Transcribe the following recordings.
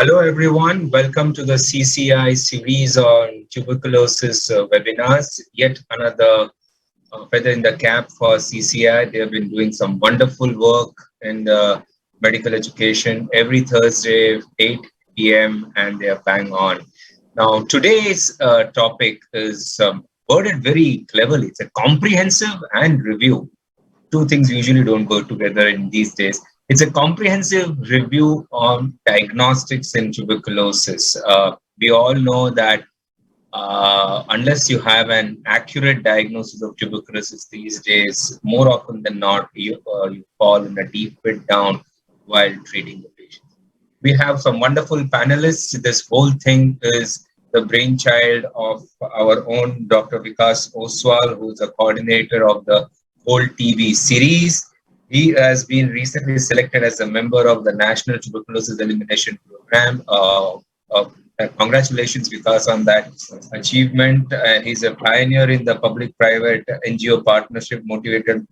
Hello everyone, welcome to the CCI series on tuberculosis webinars. Yet another feather in the cap for CCI. They have been doing some wonderful work in the medical education every Thursday, 8 p.m. and they are bang on. Now today's topic is worded very cleverly. It's a comprehensive and review. Two things usually don't go together in these days. It's a comprehensive review on diagnostics in tuberculosis. We all know that unless you have an accurate diagnosis of tuberculosis these days, more often than not, you fall in a deep pit down while treating the patient. We have some wonderful panelists. This whole thing is the brainchild of our own Dr. Vikas Oswal, who is a coordinator of the whole TV series. He has been recently selected as a member of the National Tuberculosis Elimination Program. Congratulations, Vikas, on that achievement. He's a pioneer in the public-private NGO partnership, motivated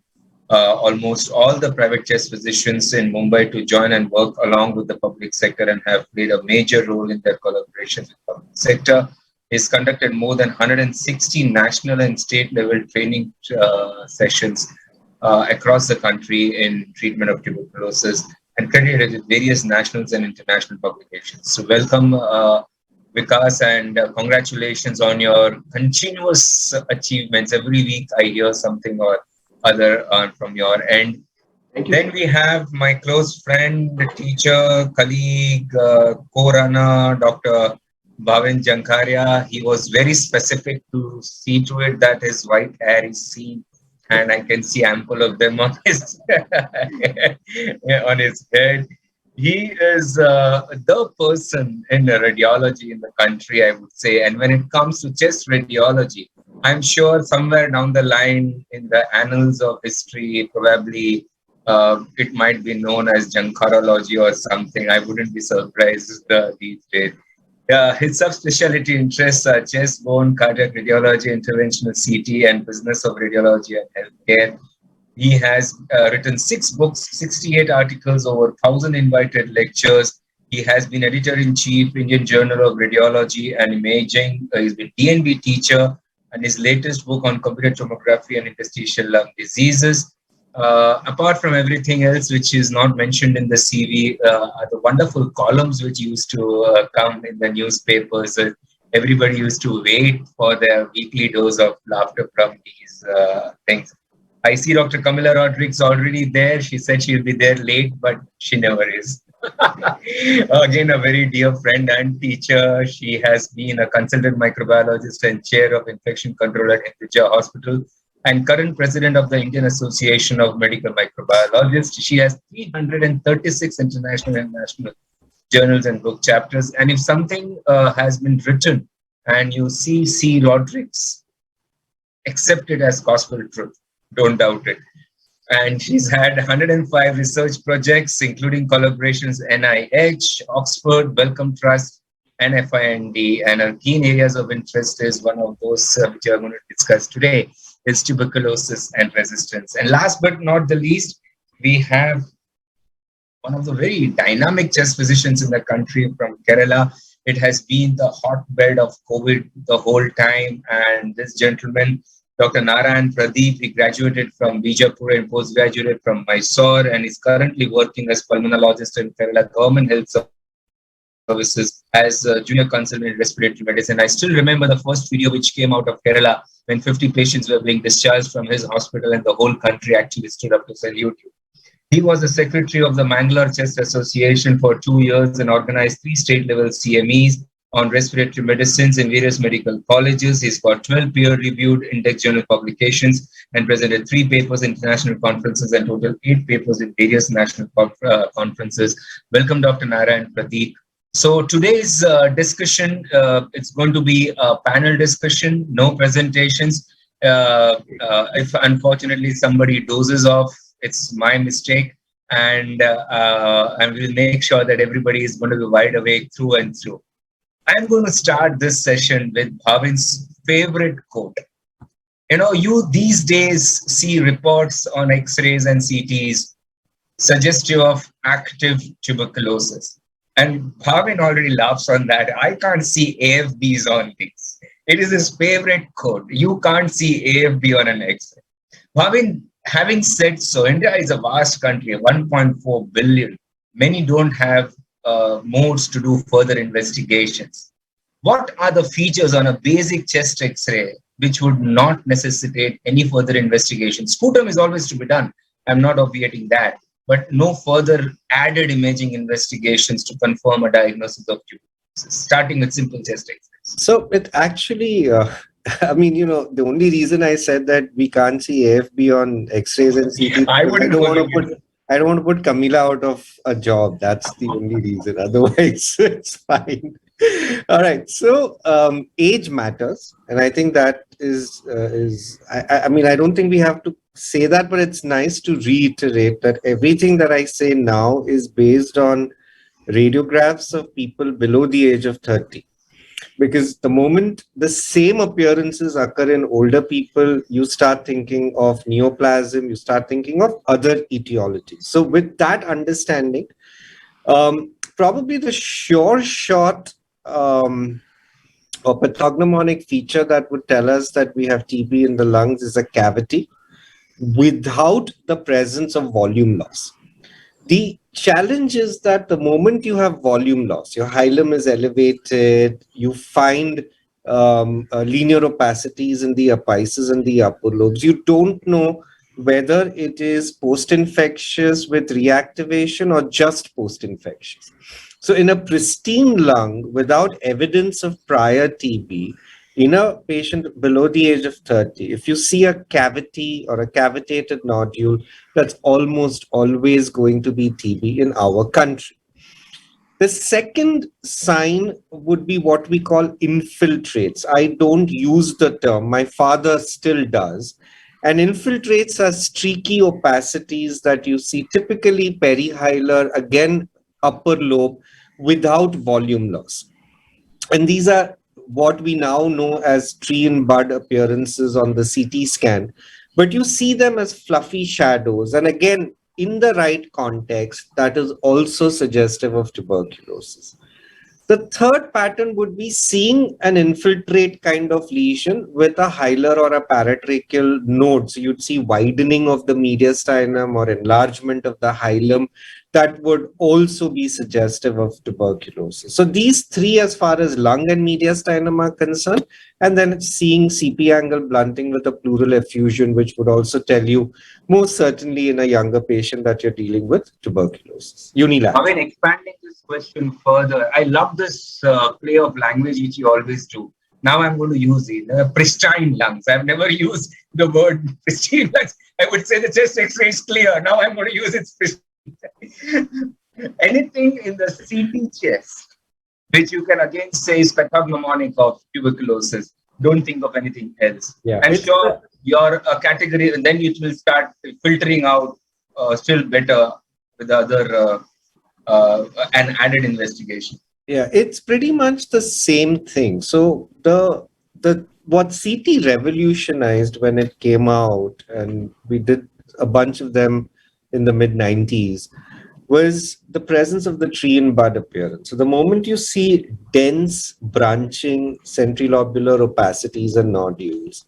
almost all the private chest physicians in Mumbai to join and work along with the public sector and have played a major role in their collaboration with the public sector. He's conducted more than 160 national and state level training sessions across the country in treatment of tuberculosis and credited with various national and international publications. So welcome, Vikas, and congratulations on your continuous achievements. Every week I hear something or other from your end. Thank you. Then we have my close friend, teacher, colleague, co-runner, Dr. Bhavin Jankharia. He was very specific to see to it that his white hair is seen, and I can see ample of them on his on his head. He is the person in radiology in the country, I would say. And when it comes to chest radiology, I'm sure somewhere down the line in the annals of history, probably it might be known as Jankhariology or something. I wouldn't be surprised these days. His subspecialty interests are chest, bone, cardiac radiology, interventional CT, and business of radiology and healthcare. He has written 6 books, 68 articles, over 1,000 invited lectures. He has been editor-in-chief, Indian Journal of Radiology and Imaging. He's been DNB teacher, and his latest book on computed tomography and interstitial lung diseases. Apart from everything else which is not mentioned in the CV, are the wonderful columns which used to come in the newspapers. Everybody used to wait for their weekly dose of laughter from these things. I see Dr. Camilla Rodrigues already there. She said she'll be there late, but she never is. Again, a very dear friend and teacher. She has been a consultant microbiologist and chair of infection control at Infiltrates Hospital, and current president of the Indian Association of Medical Microbiologists. She has 336 international and national journals and book chapters. And if something has been written and you see Rodrigues, accept it as gospel truth. Don't doubt it. And she's had 105 research projects, including collaborations NIH, Oxford, Wellcome Trust, and FIND. And her keen areas of interest is one of those which we are going to discuss today, is tuberculosis and resistance. And last but not the least, we have one of the very dynamic chest physicians in the country from Kerala. It has been the hotbed of COVID the whole time. And this gentleman, Dr. Narayan Pradeep, he graduated from Bijapur and postgraduated from Mysore, and is currently working as pulmonologist in Kerala Government Health Services as a junior consultant in respiratory medicine. I still remember the first video which came out of Kerala when 50 patients were being discharged from his hospital and the whole country actually stood up to salute you. He was the secretary of the Mangalore Chest Association for 2 years and organized 3 state-level CMEs on respiratory medicines in various medical colleges. He's got 12 peer-reviewed index journal publications and presented 3 papers in international conferences and total 8 papers in various national conferences. Welcome, Dr. Narayan Pradeep. So today's discussion, it's going to be a panel discussion, no presentations. If unfortunately somebody dozes off, it's my mistake. And we'll make sure that everybody is going to be wide awake through and through. I'm going to start this session with Bhavin's favorite quote. You know, you these days see reports on X-rays and CTs suggestive of active tuberculosis. And Bhavin already laughs on that. I can't see AFBs on these. It is his favorite quote. You can't see AFB on an X-ray. Bhavin, having said so, India is a vast country, 1.4 billion. Many don't have modes to do further investigations. What are the features on a basic chest X-ray which would not necessitate any further investigation? Sputum is always to be done. I'm not obviating that, but no further added imaging investigations to confirm a diagnosis of tuberculosis, starting with simple chest X-rays. So it actually, I mean, the only reason I said that we can't see AFB on X-rays and CT, I because wouldn't follow you. I don't want to put Camilla out of a job. That's the only reason. Otherwise, it's fine. All right. So age matters, and I think that is. I mean, I don't think we have to say that, but it's nice to reiterate that everything that I say now is based on radiographs of people below the age of 30, because the moment the same appearances occur in older people, you start thinking of neoplasm, you start thinking of other etiologies. So with that understanding, probably the sure shot or pathognomonic feature that would tell us that we have TB in the lungs is a cavity without the presence of volume loss. The challenge is that the moment you have volume loss, your hilum is elevated, you find linear opacities in the apices and the upper lobes. You don't know whether it is post-infectious with reactivation or just post-infectious. So in a pristine lung without evidence of prior TB, in a patient below the age of 30, if you see a cavity or a cavitated nodule, that's almost always going to be TB in our country. The second sign would be what we call infiltrates. I don't use the term, my father still does. And infiltrates are streaky opacities that you see typically perihilar, again, upper lobe, without volume loss. And these are what we now know as tree and bud appearances on the CT scan. But you see them as fluffy shadows. And again, in the right context, that is also suggestive of tuberculosis. The third pattern would be seeing an infiltrate kind of lesion with a hilar or a paratracheal node. So you'd see widening of the mediastinum or enlargement of the hilum. That would also be suggestive of tuberculosis. So these three, as far as lung and mediastinum are concerned, and then seeing CP angle blunting with a pleural effusion, which would also tell you most certainly in a younger patient that you're dealing with tuberculosis. I Unilateral. mean, expanding this question further, I love this play of language which you always do. Now I'm going to use it. Pristine lungs. I've never used the word pristine lungs. I would say the chest X-ray is clear. Now I'm going to use it pristine. Anything in the CT chest, which you can again say is pathognomonic of tuberculosis. Don't think of anything else. Yeah, I'm sure your category, and then it will start filtering out still better with the other an added investigation. Yeah, it's pretty much the same thing. So the what CT revolutionized when it came out, and we did a bunch of them in the mid 90s, was the presence of the tree and bud appearance. So the moment you see dense branching centrilobular opacities and nodules,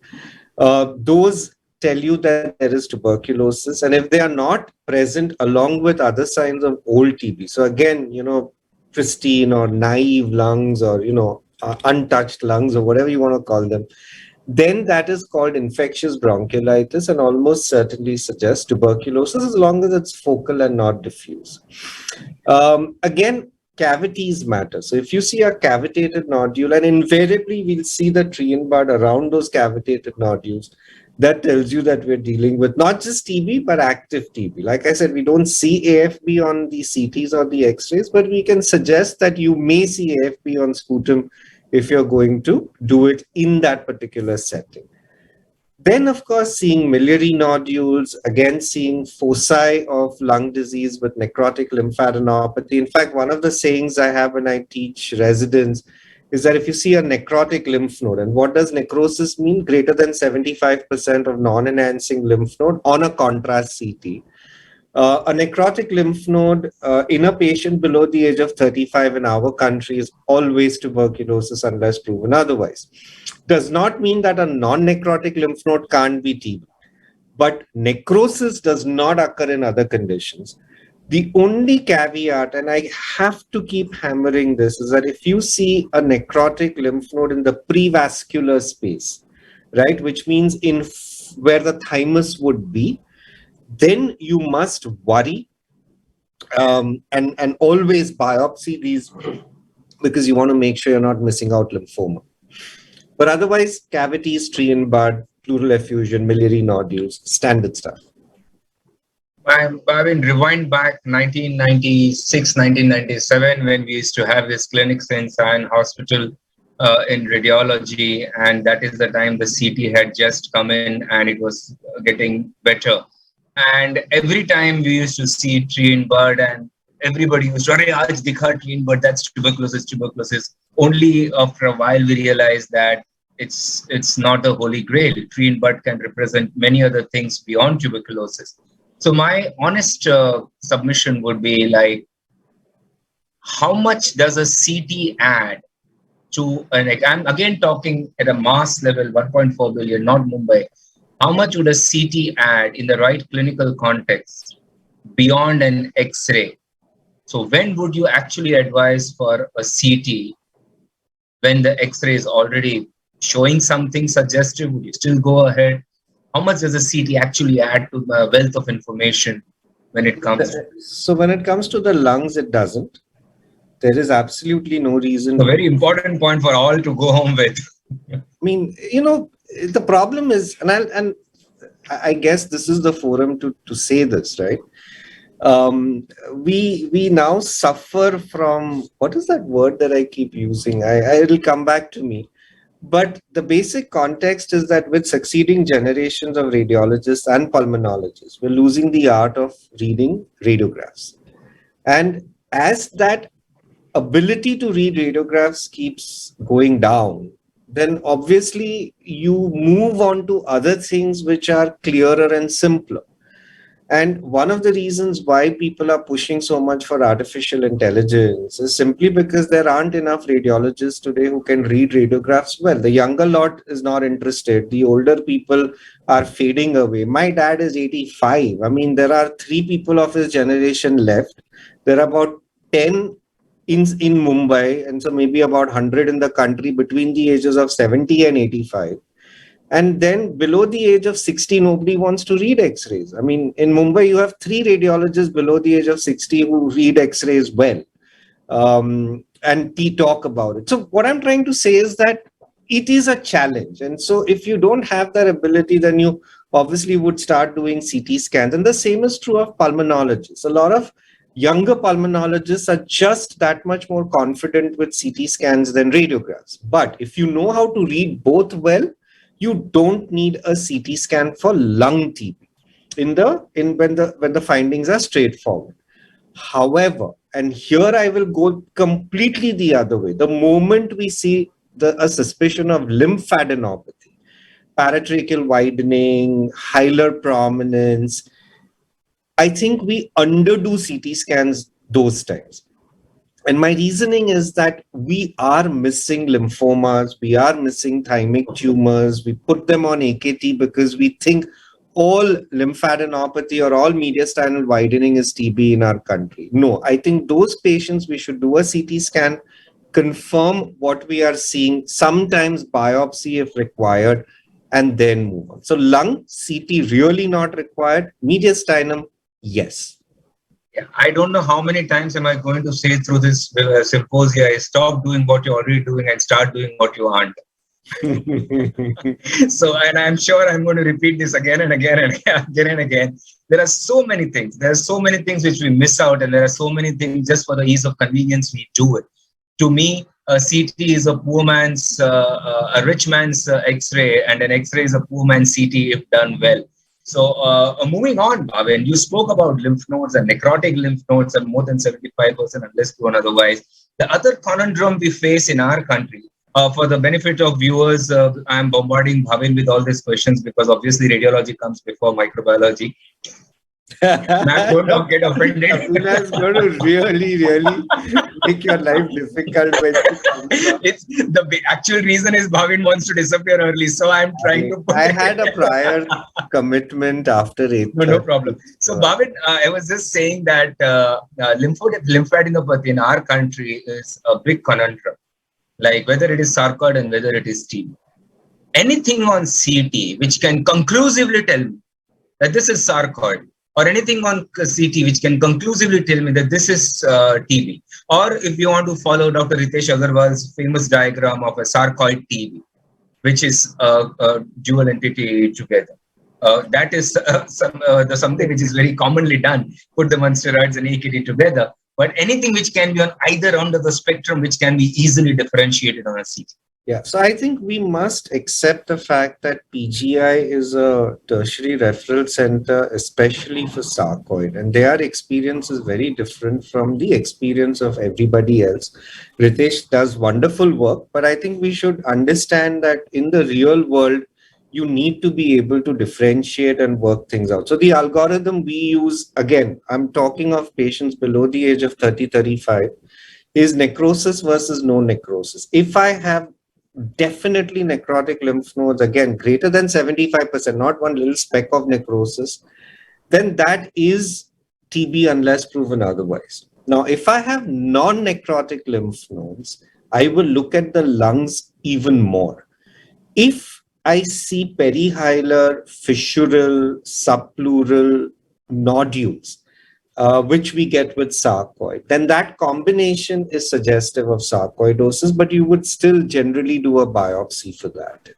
those tell you that there is tuberculosis. And if they are not present along with other signs of old TB, so again, pristine or naive lungs, or untouched lungs, or whatever you want to call them, then that is called infectious bronchiolitis and almost certainly suggests tuberculosis, as long as it's focal and not diffuse. Again, cavities matter. So if you see a cavitated nodule, and invariably we'll see the tree and bud around those cavitated nodules, that tells you that we're dealing with not just TB, but active TB. Like I said, we don't see AFB on the CTs or the X-rays, but we can suggest that you may see AFB on sputum if you're going to do it in that particular setting. Then, of course, seeing miliary nodules, again, seeing foci of lung disease with necrotic lymphadenopathy. In fact, one of the sayings I have when I teach residents is that if you see a necrotic lymph node, and what does necrosis mean? Greater than 75% of non-enhancing lymph node on a contrast CT. A necrotic lymph node in a patient below the age of 35 in our country is always tuberculosis unless proven otherwise. Does not mean that a non-necrotic lymph node can't be TB, but necrosis does not occur in other conditions. The only caveat, and I have to keep hammering this, is that if you see a necrotic lymph node in the prevascular space, right, which means where the thymus would be, then you must worry and always biopsy these because you want to make sure you're not missing out lymphoma. But otherwise, cavities, tree and bud, pleural effusion, miliary nodules, standard stuff. I mean, rewind back 1996, 1997, when we used to have this clinics in Sion Hospital in radiology, and that is the time the CT had just come in and it was getting better. And every time we used to see tree and bud, and everybody used to, "Arey, aaj dikha tree and bud, that's tuberculosis, tuberculosis." Only after a while we realized that it's not the holy grail. Tree and bud can represent many other things beyond tuberculosis. So my honest submission would be like, how much does a CT add to, I'm again talking at a mass level, 1.4 billion, not Mumbai. How much would a CT add in the right clinical context beyond an X-ray? So when would you actually advise for a CT when the X-ray is already showing something suggestive? Would you still go ahead? How much does a CT actually add to the wealth of information when it comes? So when it comes to the lungs, it doesn't. There is absolutely no reason. A very important point for all to go home with. I mean, the problem is, and I guess this is the forum to say this, right? We now suffer from, what is that word that I keep using? It'll come back to me. But the basic context is that with succeeding generations of radiologists and pulmonologists, we're losing the art of reading radiographs. And as that ability to read radiographs keeps going down, then obviously you move on to other things which are clearer and simpler. And one of the reasons why people are pushing so much for artificial intelligence is simply because there aren't enough radiologists today who can read radiographs well. The younger lot is not interested. The older people are fading away. My dad is 85. I mean, there are 3 people of his generation left. There are about 10 in Mumbai, and so maybe about 100 in the country between the ages of 70 and 85. And then below the age of 60, nobody wants to read X-rays. I mean, in Mumbai, you have 3 radiologists below the age of 60 who read X-rays well and talk about it. So what I'm trying to say is that it is a challenge. And so if you don't have that ability, then you obviously would start doing CT scans. And the same is true of pulmonologists. A lot of younger pulmonologists are just that much more confident with CT scans than radiographs. But if you know how to read both well, you don't need a CT scan for lung TB when the findings are straightforward. However, and here I will go completely the other way. The moment we see a suspicion of lymphadenopathy, paratracheal widening, hilar prominence, I think we underdo CT scans those times. And my reasoning is that we are missing lymphomas, we are missing thymic tumors, we put them on AKT because we think all lymphadenopathy or all mediastinal widening is TB in our country. No, I think those patients, we should do a CT scan, confirm what we are seeing, sometimes biopsy if required, and then move on. So lung, CT really not required, mediastinum, yes. Yeah, I don't know how many times am I going to say through this symposia, stop doing what you're already doing and start doing what you aren't. So, and I'm sure I'm going to repeat this again and again and again and again. There are so many things. There are so many things which we miss out, and there are so many things just for the ease of convenience we do it. To me, a CT is a poor man's, a rich man's X-ray, and an X-ray is a poor man's CT if done well. So moving on, Bhavin, you spoke about lymph nodes and necrotic lymph nodes are more than 75% unless proven otherwise. The other conundrum we face in our country, for the benefit of viewers, I'm bombarding Bhavin with all these questions because obviously radiology comes before microbiology. Ma'am, don't get offended. Camilla is going to really make your life difficult when she comes up. It's the actual reason is Bhavin wants to disappear early, so I'm trying to put I it. had a prior commitment after No 8:30. problem. So, Bhavin, I was just saying that lymphadenopathy in our country is a big conundrum, like whether it is sarcoid and whether it is TB. Anything on CT which can conclusively tell me that this is sarcoid, or anything on CT which can conclusively tell me that this is TB, or if you want to follow Dr. Ritesh Agarwal's famous diagram of a sarcoid TB, which is a dual entity together. That is something which is very commonly done. Put them on steroids and AKT together. But anything which can be on either end of the spectrum, which can be easily differentiated on a CT. Yeah, so I think we must accept the fact that PGI is a tertiary referral center, especially for sarcoid, and their experience is very different from the experience of everybody else. Ritesh does wonderful work, but I think we should understand that in the real world, you need to be able to differentiate and work things out. So the algorithm we use, again, I'm talking of patients below the age of 30, 35, is necrosis versus no necrosis. If I have definitely necrotic lymph nodes, again, greater than 75%, not one little speck of necrosis, then that is TB unless proven otherwise. Now, if I have non-necrotic lymph nodes, I will look at the lungs even more. If I see perihilar, fissural, subpleural nodules, which we get with sarcoid, then that combination is suggestive of sarcoidosis, but you would still generally do a biopsy for that.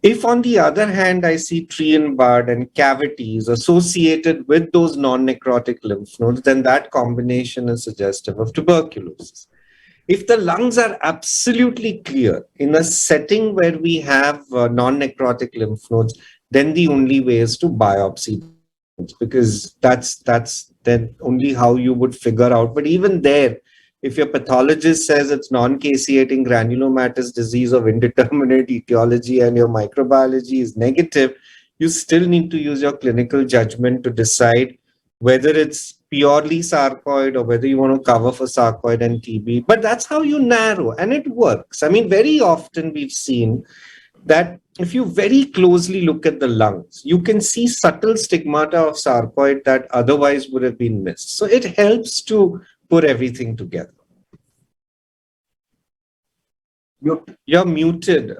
If, on the other hand, I see tree and bud and cavities associated with those non-necrotic lymph nodes, then that combination is suggestive of tuberculosis. If the lungs are absolutely clear in a setting where we have non-necrotic lymph nodes, then the only way is to biopsy, because that's then only how you would figure out. But even there, if your pathologist says it's non-caseating granulomatous disease of indeterminate etiology and your microbiology is negative, you still need to use your clinical judgment to decide whether it's purely sarcoid or whether you want to cover for sarcoid and TB. But that's how you narrow, and it works. I mean, very often we've seen that if you very closely look at the lungs, you can see subtle stigmata of sarcoid that otherwise would have been missed. So it helps to put everything together. You're muted,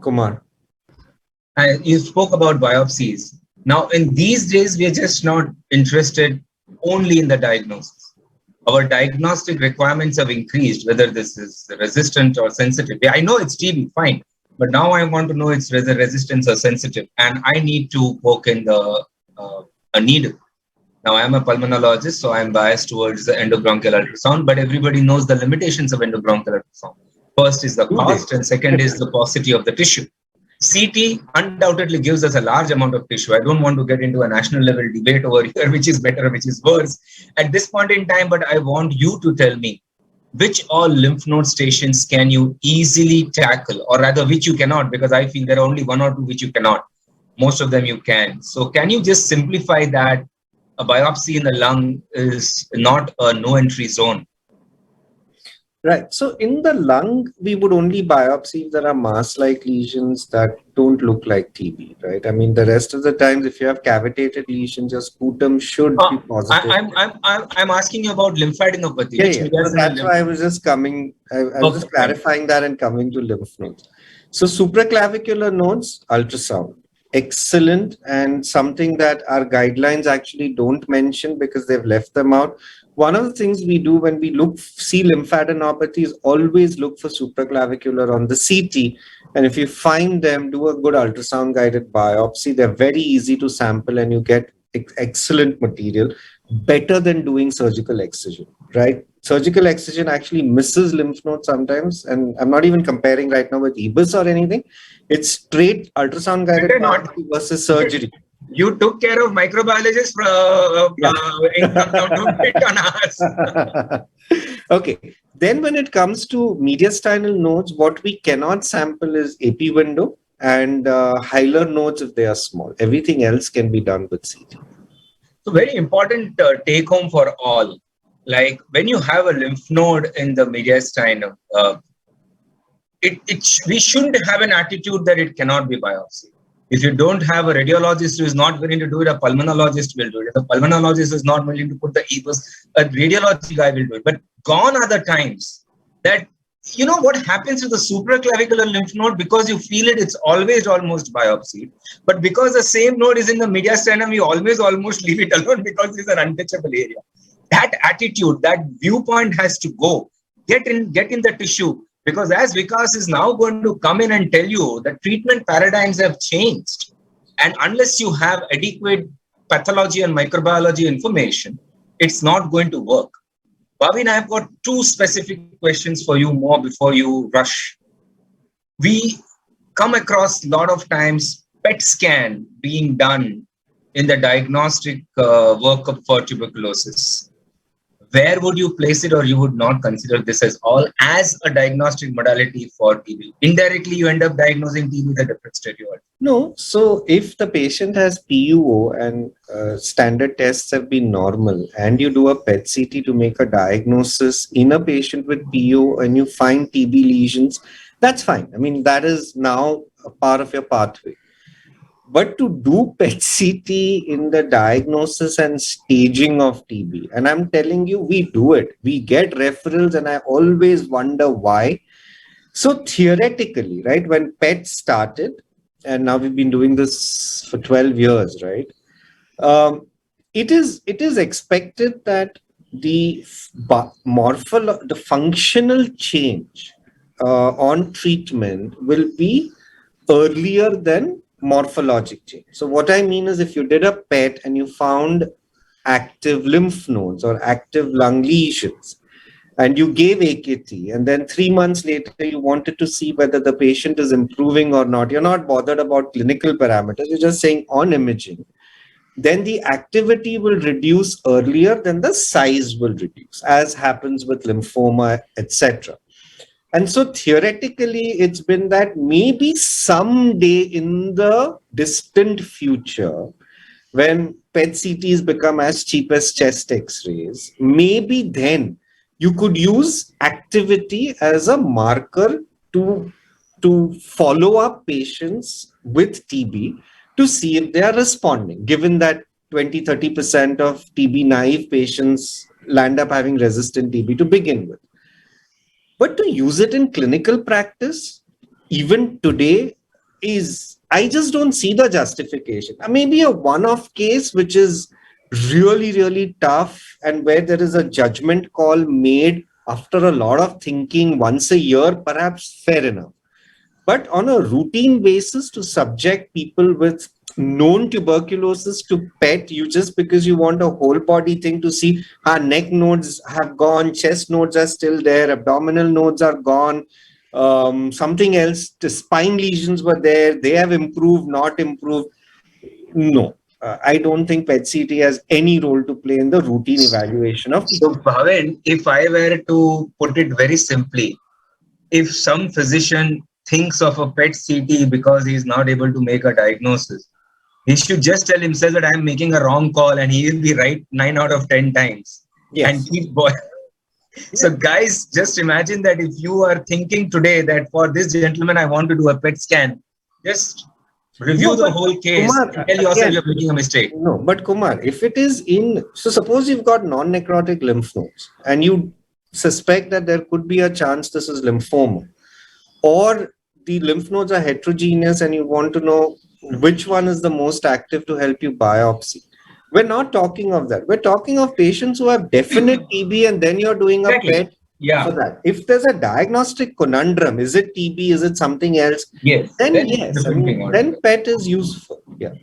Kumar. You spoke about biopsies. Now, in these days, we are just not interested only in the diagnosis. Our diagnostic requirements have increased, whether this is resistant or sensitive. I know it's TB, fine. But now I want to know it's whether resistant or sensitive, and I need to poke in a needle. Now, I am a pulmonologist, so I'm biased towards the endobronchial ultrasound, but everybody knows the limitations of endobronchial ultrasound. First is the cost, and second is the paucity of the tissue. CT undoubtedly gives us a large amount of tissue. I don't want to get into a national level debate over here, which is better, which is worse at this point in time, but I want you to tell me which all lymph node stations can you easily tackle, or rather which you cannot, because I feel there are only one or two which you cannot. Most of them you can. So can you just simplify that a biopsy in the lung is not a no entry zone? Right. So in the lung, we would only biopsy if there are mass-like lesions that don't look like TB, right? I mean, the rest of the times, if you have cavitated lesions, your sputum should be positive. I'm asking you about lymphadenopathy. Yeah. So that's why I was just coming, I was just clarifying that and coming to lymph nodes. So supraclavicular nodes, ultrasound. Excellent, and something that our guidelines actually don't mention because they've left them out. One of the things we do when we see lymphadenopathy is always look for supraclavicular on the CT. And if you find them, do a good ultrasound guided biopsy. They're very easy to sample and you get excellent material, better than doing surgical excision, right? Surgical excision actually misses lymph nodes sometimes. And I'm not even comparing right now with EBIS or anything. It's straight ultrasound guided biopsy versus surgery. You took care of microbiologists don't hit on us. Okay. Then when it comes to mediastinal nodes, what we cannot sample is AP window and hilar nodes if they are small. Everything else can be done with CT. So very important take home for all. Like when you have a lymph node in the mediastinum, we shouldn't have an attitude that it cannot be biopsy. If you don't have a radiologist who is not willing to do it, a pulmonologist will do it. If a pulmonologist is not willing to put the EBUS, a radiology guy will do it. But gone are the times that, you know, what happens to the supraclavicular lymph node, because you feel it, it's always almost biopsied. But because the same node is in the mediastinum, we always almost leave it alone because it's an untouchable area. That attitude, that viewpoint has to go. Get in the tissue. Because as Vikas is now going to come in and tell you that treatment paradigms have changed. And unless you have adequate pathology and microbiology information, it's not going to work. Bhavin, I've got two specific questions for you more before you rush. We come across a lot of times PET scan being done in the diagnostic workup for tuberculosis. Where would you place it, or you would not consider this as all as a diagnostic modality for TB? Indirectly, you end up diagnosing TB with a different stereotype. No. So if the patient has PUO and standard tests have been normal, and you do a PET CT to make a diagnosis in a patient with PUO and you find TB lesions, that's fine. I mean, that is now a part of your pathway. But to do PET CT in the diagnosis and staging of TB, and I'm telling you, we do it. We get referrals, and I always wonder why. So theoretically, right, when PET started, and now we've been doing this for 12 years, right? It is expected that the functional change on treatment will be earlier than morphologic change. So what I mean is, if you did a PET and you found active lymph nodes or active lung lesions, and you gave AKT, and then 3 months later you wanted to see whether the patient is improving or not, you're not bothered about clinical parameters, you're just saying on imaging, then the activity will reduce earlier than the size will reduce, as happens with lymphoma, etc. And so theoretically, it's been that maybe someday in the distant future, when PET CTs become as cheap as chest X-rays, maybe then you could use activity as a marker to follow up patients with TB to see if they are responding, given that 20-30% of TB naive patients land up having resistant TB to begin with. But to use it in clinical practice, even today, I just don't see the justification. Maybe a one-off case, which is really, really tough, and where there is a judgment call made after a lot of thinking once a year, perhaps fair enough. But on a routine basis, to subject people with known tuberculosis to PET, just because you want a whole body thing to see, neck nodes have gone, chest nodes are still there, abdominal nodes are gone, something else, the spine lesions were there, they have improved, not improved. No, I don't think PET CT has any role to play in the routine evaluation of TB. So Bhavin, if I were to put it very simply, if some physician thinks of a PET CT because he is not able to make a diagnosis, he should just tell himself that I am making a wrong call, and he will be right 9 out of 10 times. Yes. And keep going. So guys, just imagine that if you are thinking today that for this gentleman, I want to do a PET scan, just review the whole case, Kumar, and tell yourself you're making a mistake. No, but Kumar, if it is so suppose you've got non-necrotic lymph nodes and you suspect that there could be a chance this is lymphoma, or the lymph nodes are heterogeneous and you want to know which one is the most active to help you biopsy. We're not talking of that. We're talking of patients who have definite TB, and then you're doing a PET for that. If there's a diagnostic conundrum, is it TB, is it something else? Yes. Then yes, then PET is useful. Yeah.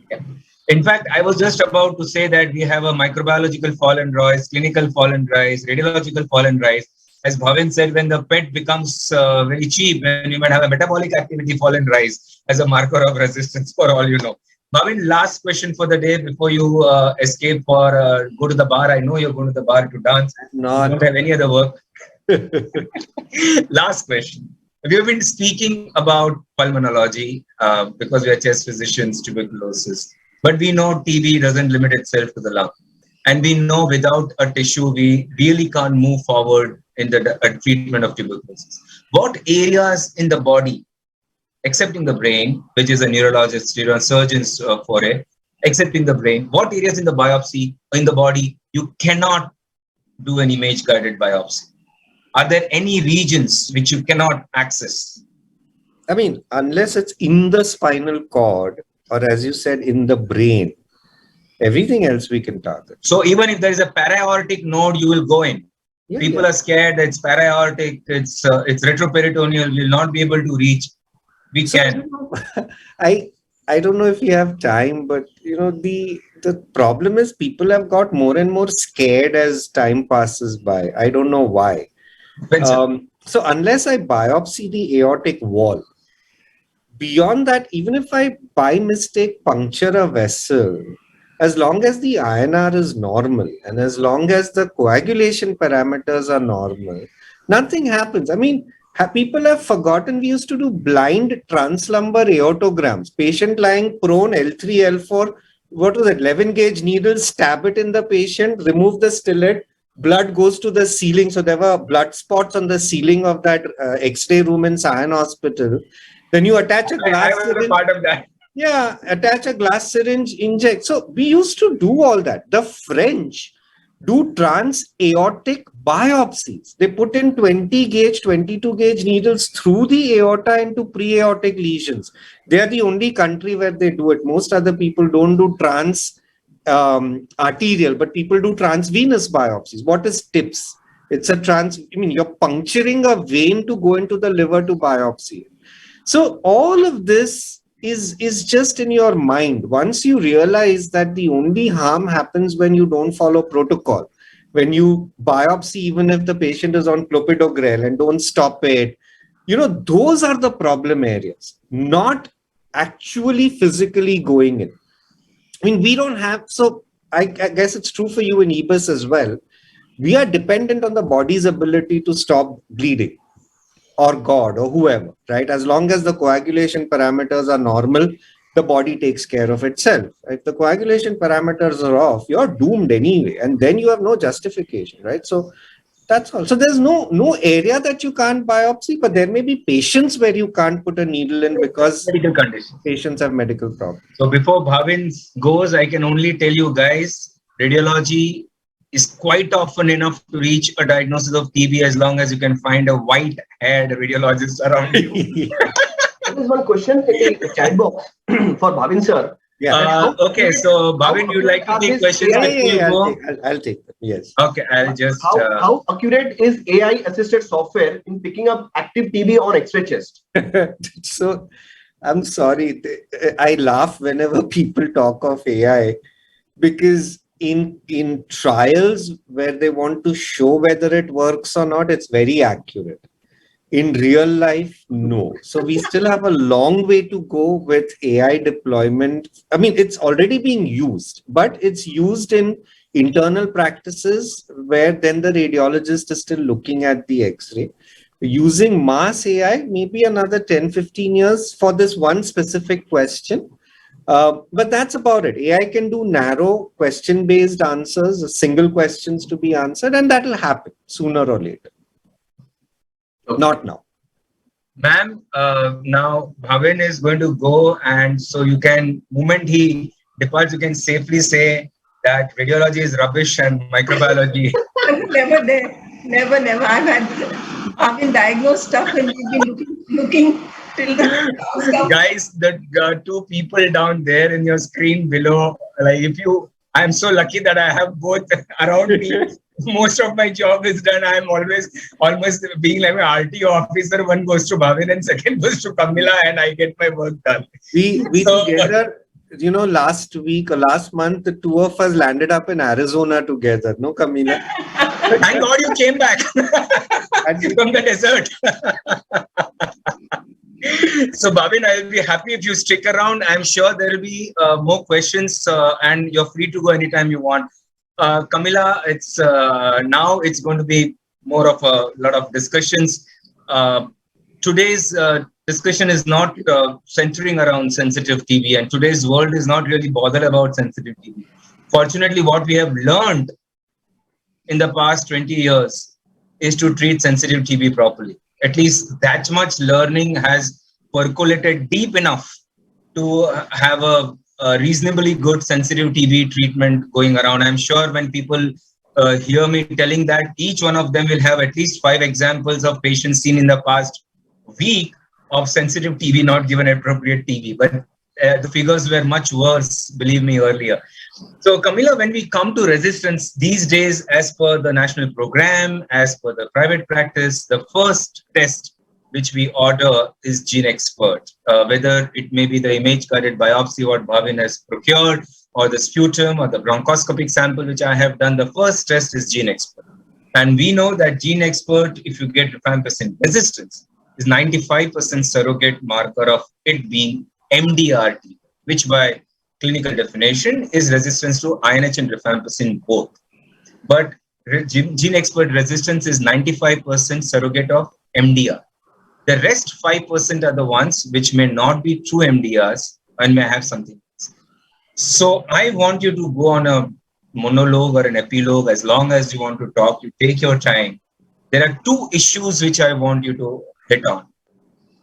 In fact, I was just about to say that we have a microbiological fall and rise, clinical fall and rise, radiological fall and rise. As Bhavin said, when the PET becomes very cheap, then you might have a metabolic activity fall and rise as a marker of resistance, for all you know. Bhavin, last question for the day before you escape for go to the bar. I know you're going to the bar to dance. You don't have any other work. Last question. We have been speaking about pulmonology because we are chest physicians, tuberculosis. But we know TB doesn't limit itself to the lung. And we know without a tissue, we really can't move forward in the treatment of tuberculosis. What areas in the body, excepting the brain, which is a neurologist, neurosurgeon's foray, excepting the brain, what areas in the biopsy, in the body, you cannot do an image guided biopsy? Are there any regions which you cannot access? I mean, unless it's in the spinal cord, or as you said, in the brain, everything else we can target. So even if there is a para-aortic node, you will go in. Yeah, People are scared that it's para-aortic, it's retroperitoneal, we will not be able to reach. We can. I don't know if you have time, but the problem is people have got more and more scared as time passes by. I don't know why. So unless I biopsy the aortic wall, beyond that, even if I by mistake puncture a vessel, as long as the INR is normal and as long as the coagulation parameters are normal, nothing happens. I mean, people have forgotten we used to do blind translumbar aortograms. Patient lying prone, L3, L4, what was it, 11 gauge needles, stab it in the patient, remove the stillet, blood goes to the ceiling. So there were blood spots on the ceiling of that X-ray room in Sion Hospital. Then you attach a glass syringe. Part of that. Yeah, attach a glass syringe, inject. So we used to do all that. The French do trans-aortic biopsies. They put in 20 gauge, 22 gauge needles through the aorta into pre-aortic lesions. They are the only country where they do it. Most other people don't do arterial, but people do transvenous biopsies. What is TIPS? It's you're puncturing a vein to go into the liver to biopsy. So all of this is just in your mind. Once you realize that the only harm happens when you don't follow protocol, when you biopsy, even if the patient is on clopidogrel and don't stop it, those are the problem areas, not actually physically going in. I mean, we don't have, so I guess it's true for you in EBIS as well. We are dependent on the body's ability to stop bleeding, or God, or whoever, right? As long as the coagulation parameters are normal, the body takes care of itself. If the coagulation parameters are off, you're doomed anyway, and then you have no justification, right? So that's all. So there's no area that you can't biopsy, but there may be patients where you can't put a needle in because medical conditions. Patients have medical problems. So before Bhavin goes, I can only tell you guys, radiology is quite often enough to reach a diagnosis of TB as long as you can find a white-haired radiologist around you. There is one question in the chat box for Bhavin sir. Yeah. Okay, so Bhavin, you'd like to take questions before you go? I'll take them. Yes. Okay, I'll just. How accurate is AI-assisted software in picking up active TB on X-ray chest? So, I'm sorry. I laugh whenever people talk of AI because in trials where they want to show whether it works or not, it's very accurate. In real life, no. So we still have a long way to go with AI deployment. I mean, it's already being used, but it's used in internal practices where then the radiologist is still looking at the X-ray. Using mass AI, maybe another 10, 15 years for this one specific question. But that's about it. AI can do narrow question-based answers, single questions to be answered, and that will happen sooner or later. Okay. Not now. Ma'am, now Bhavin is going to go, and so you can, moment he departs, you can safely say that radiology is rubbish and microbiology. Never there. Never. I've been diagnosed stuff and we've been looking till the stuff. Guys, the two people down there in your screen below, like I'm so lucky that I have both around me. Most of my job is done. I'm almost being like an RT officer. One goes to Bhavin and second goes to Camilla, and I get my work done. We together, last week or last month, the two of us landed up in Arizona together. No, Camilla? Thank God you came back from the desert. So, Bhavin, I'll be happy if you stick around. I'm sure there will be more questions, and you're free to go anytime you want. Camilla, now it's going to be more of a lot of discussions. Today's discussion is not centering around sensitive TB, and today's world is not really bothered about sensitive TB. Fortunately, what we have learned in the past 20 years is to treat sensitive TB properly. At least that much learning has percolated deep enough to have a reasonably good sensitive TB treatment going around. I'm sure when people hear me telling that, each one of them will have at least 5 examples of patients seen in the past week of sensitive TB not given appropriate TB. But the figures were much worse, believe me, earlier. So, Camilla, when we come to resistance these days, as per the national program, as per the private practice, the first test which we order is Gene Expert, whether it may be the image-guided biopsy what Bhavin has procured, or the sputum, or the bronchoscopic sample which I have done. The first test is Gene Expert. And we know that Gene Expert, if you get rifampicin resistance, is 95% surrogate marker of it being MDRT, which by clinical definition is resistance to INH and rifampicin both. But Gene Expert resistance is 95% surrogate of MDR. The rest 5% are the ones which may not be true MDRs and may have something else. So I want you to go on a monologue or an epilogue. As long as you want to talk, you take your time. There are 2 issues which I want you to hit on.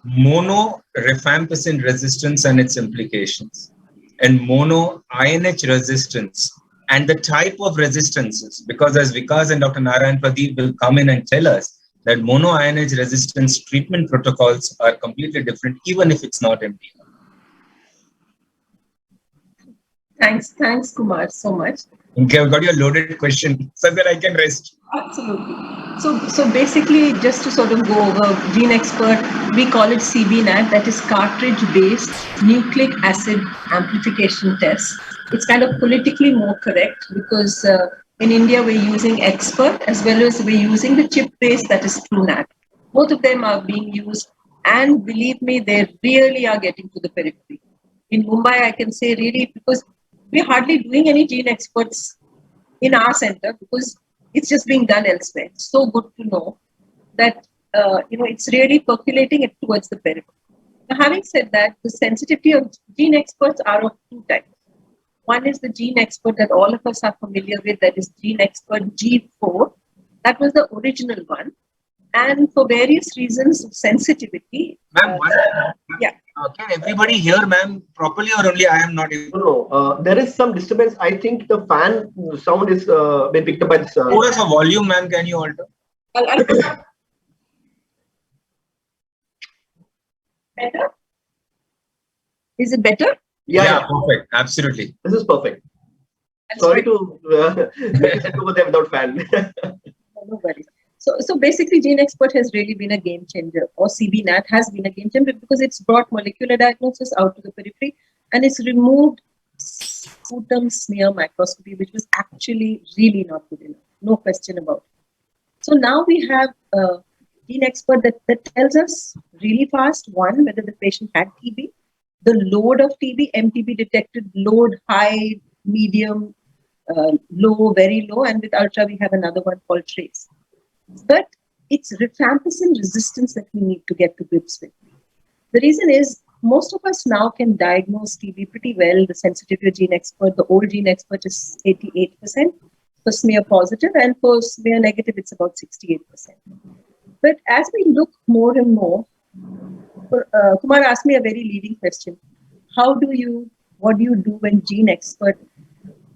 Mono rifampicin resistance and its implications, and mono INH resistance and the type of resistances, because as Vikas and Dr. Narayan Pradeep will come in and tell us that mono INH resistance treatment protocols are completely different, even if it's not MDR. Thanks, Kumar, so much. Okay, I've got your loaded question so that I can rest. Absolutely. So basically, just to sort of go over Gene Expert, we call it CBNAT, that is cartridge-based nucleic acid amplification test. It's kind of politically more correct because in India we're using Expert as well as we're using the chip-based, that is TrueNAT. Both of them are being used, and believe me, they really are getting to the periphery. In Mumbai, I can say really, because we're hardly doing any Gene Experts in our center because it's just being done elsewhere. It's so good to know that it's really percolating it towards the periphery. Now, having said that, the sensitivity of Gene Experts are of 2 types. One is the Gene Expert that all of us are familiar with, that is Gene Expert G4. That was the original one. And for various reasons of sensitivity. Ma'am, can everybody hear ma'am properly, or only I am not able? No, there is some disturbance. I think the fan sound is being picked up by this. What is the volume, ma'am? Can you alter? Better? Is it better? Yeah, Perfect. Absolutely. this is perfect. Sorry to sit over there without fan. No worries. So basically, Gene Expert has really been a game changer, or CBNAT has been a game changer because it's brought molecular diagnosis out to the periphery and it's removed sputum smear microscopy, which was actually really not good enough. No question about it. So now we have a Gene Expert that tells us really fast, one, whether the patient had TB, the load of TB, MTB detected, load high, medium, low, very low, and with ultra we have another one called trace. But it's rifampicin resistance that we need to get to grips with. The reason is most of us now can diagnose TB pretty well. The sensitivity of Gene Expert, the old Gene Expert is 88% for smear positive, and for smear negative it's about 68%. But as we look more and more, Kumar asked me a very leading question. What do you do when Gene Expert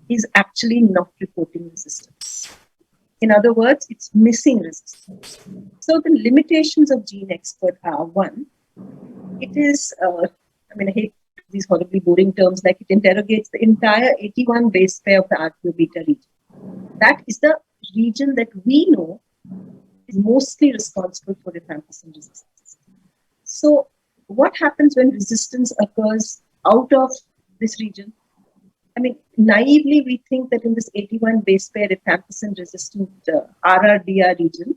is actually not reporting resistance? In other words, it's missing resistance. So the limitations of Gene Expert are, one, it is, I hate these horribly boring terms, like it interrogates the entire 81 base pair of the RPO beta region. That is the region that we know is mostly responsible for rifampicin resistance. So what happens when resistance occurs out of this region? Naively, we think that in this 81 base pair rifampicin resistant RRDR region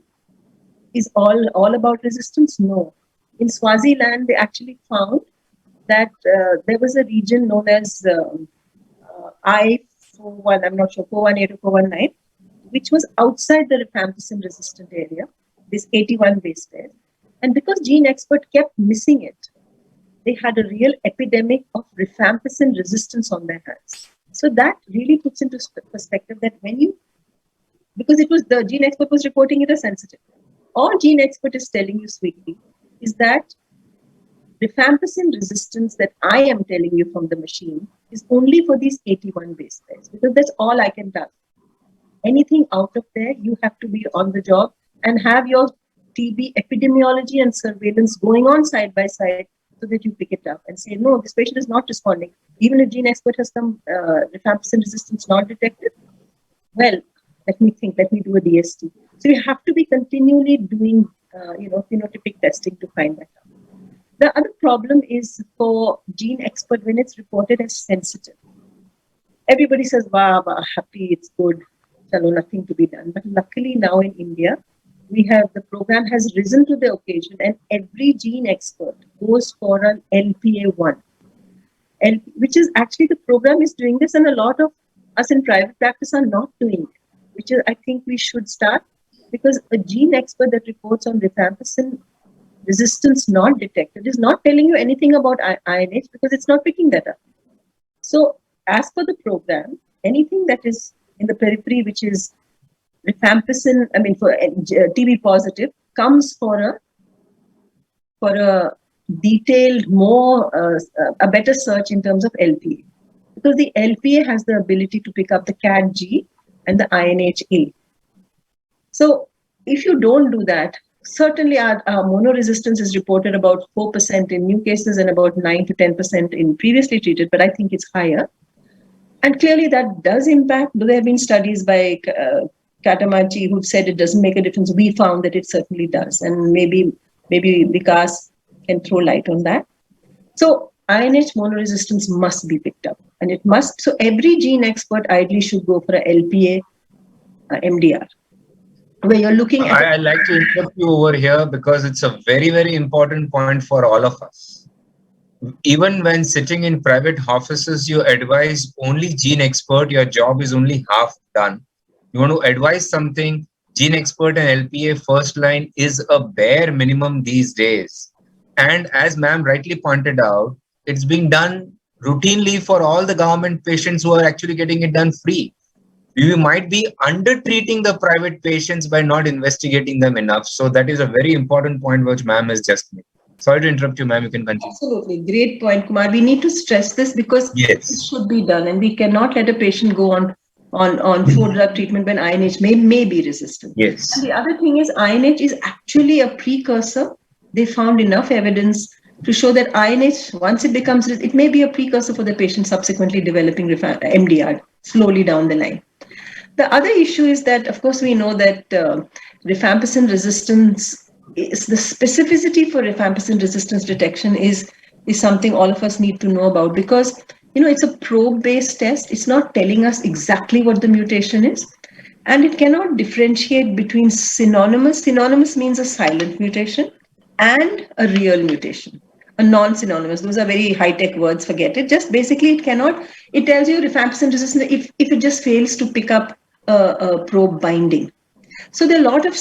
is all about resistance. No. In Swaziland, they actually found that there was a region known as I41, I'm not sure, 418 or 419, which was outside the rifampicin resistant area, this 81 base pair. And because Gene Expert kept missing it, they had a real epidemic of rifampicin resistance on their hands. So that really puts into perspective that because it was the gene expert was reporting it as sensitive. All gene expert is telling you, sweetly, is that rifampicin resistance that I am telling you from the machine is only for these 81 base pairs, because that's all I can do. Anything out of there, you have to be on the job and have your TB epidemiology and surveillance going on side by side so that you pick it up and say, no, this patient is not responding. Even if gene expert has some rifampicin resistance not detected, well, let me do a DST. So you have to be continually doing, phenotypic testing to find that out. The other problem is for gene expert when it's reported as sensitive. Everybody says, wow, happy, it's good, chalo, nothing to be done. But luckily now in India, the program has risen to the occasion, and every gene expert goes for an LPA1, which is actually the program is doing this, and a lot of us in private practice are not doing it, which is, I think we should start, because a gene expert that reports on rifampicin resistance not detected is not telling you anything about INH because it's not picking that up. So as per the program, anything that is in the periphery, which is rifampicin, for TB positive, comes for a detailed, a better search in terms of LPA, because the LPA has the ability to pick up the CAD-G and the INH-A. So if you don't do that, certainly our monoresistance is reported about 4% in new cases and about 9 to 10% in previously treated, but I think it's higher. And clearly that does impact. There have been studies by Katamachi who've said it doesn't make a difference. We found that it certainly does. And maybe Vikas can throw light on that. So INH monoresistance must be picked up. And it must. So every gene expert ideally should go for a LPA MDR. Where you're looking at... I'd like to interrupt you over here because it's a very, very important point for all of us. Even when sitting in private offices, you advise only gene expert, your job is only half done. You want to advise something, gene expert and LPA first line is a bare minimum these days. And as ma'am rightly pointed out, it's being done routinely for all the government patients who are actually getting it done free. We might be under-treating the private patients by not investigating them enough. So that is a very important point which ma'am has just made. Sorry to interrupt you, ma'am. You can continue. Absolutely. Great point, Kumar. We need to stress this because it should be done, and we cannot let a patient go on full drug treatment when INH may be resistant. Yes. And the other thing is INH is actually a precursor. They found enough evidence to show that INH, once it becomes, it may be a precursor for the patient subsequently developing MDR slowly down the line. The other issue is that, of course, we know that rifampicin resistance is the specificity for rifampicin resistance detection is something all of us need to know about, because it's a probe-based test. It's not telling us exactly what the mutation is, and it cannot differentiate between synonymous. Synonymous means a silent mutation and a real mutation. A non-synonymous. Those are very high-tech words. Forget it. Just basically, it cannot. It tells you rifampicin resistance if it just fails to pick up a probe binding. So there are a lot of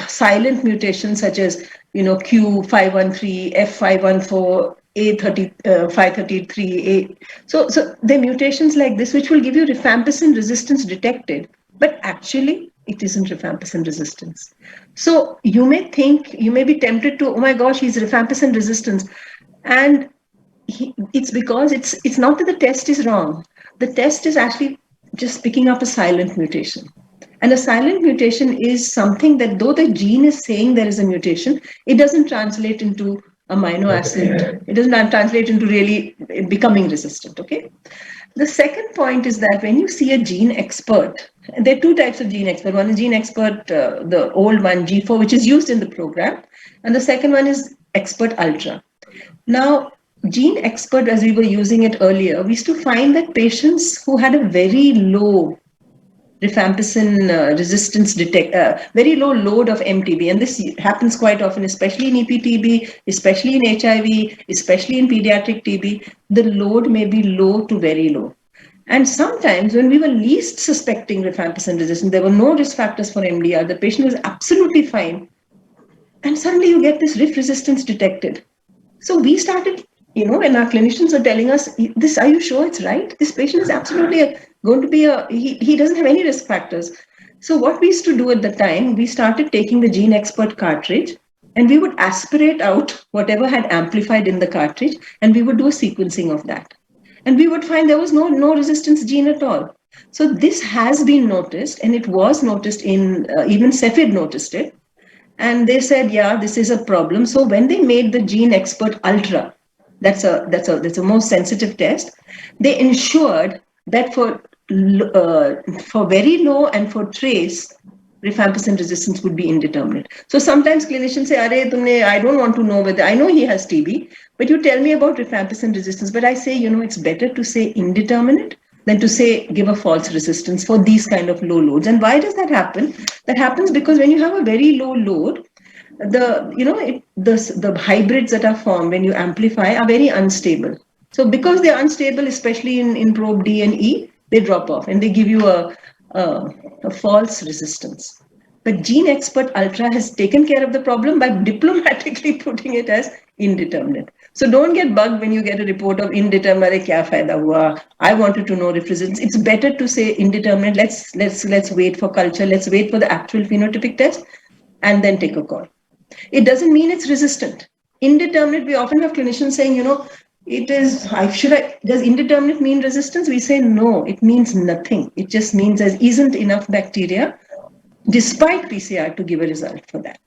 silent mutations such as Q513, F514, A533. So there are mutations like this which will give you rifampicin resistance detected, but actually it isn't rifampicin resistance. So you may be tempted to, oh my gosh, he's rifampicin resistance, and it's because it's not that the test is wrong. The test is actually just picking up a silent mutation. And a silent mutation is something that though the gene is saying there is a mutation, it doesn't translate into amino acid. It doesn't translate into really becoming resistant, okay? The second point is that when you see a gene expert, there are two types of gene expert. One is gene expert, the old one, G4, which is used in the program. And the second one is expert ultra. Now, gene expert, as we were using it earlier, we used to find that patients who had a very low rifampicin resistance very low load of MTB, and this happens quite often, especially in EPTB, especially in HIV, especially in pediatric TB, the load may be low to very low. And sometimes when we were least suspecting rifampicin resistance, there were no risk factors for MDR, the patient was absolutely fine, and suddenly you get this RIF resistance detected. So we started when our clinicians are telling us this, are you sure it's right? This patient is absolutely going to be he doesn't have any risk factors. So what we used to do at the time, we started taking the Gene Expert cartridge and we would aspirate out whatever had amplified in the cartridge and we would do a sequencing of that. And we would find there was no resistance gene at all. So this has been noticed, and it was noticed in, even Cepheid noticed it. And they said, yeah, this is a problem. So when they made the Gene Expert Ultra, that's a more sensitive test, they ensured that for very low and for trace, rifampicin resistance would be indeterminate. So sometimes clinicians say, I don't want to know whether, I know he has TB, but you tell me about rifampicin resistance. But I say, it's better to say indeterminate than to say give a false resistance for these kind of low loads. And why does that happen? That happens because when you have a very low load, the hybrids that are formed when you amplify are very unstable. So because they're unstable, especially in probe D and E, they drop off and they give you a false resistance. But Gene Expert Ultra has taken care of the problem by diplomatically putting it as indeterminate. So don't get bugged when you get a report of indeterminate. Kya fayda hua? I wanted to know if resistance. It's better to say indeterminate. Let's wait for culture. Let's wait for the actual phenotypic test and then take a call. It doesn't mean it's resistant. Indeterminate, we often have clinicians saying, it is, does indeterminate mean resistance? We say no, it means nothing. It just means there isn't enough bacteria, despite PCR, to give a result for that.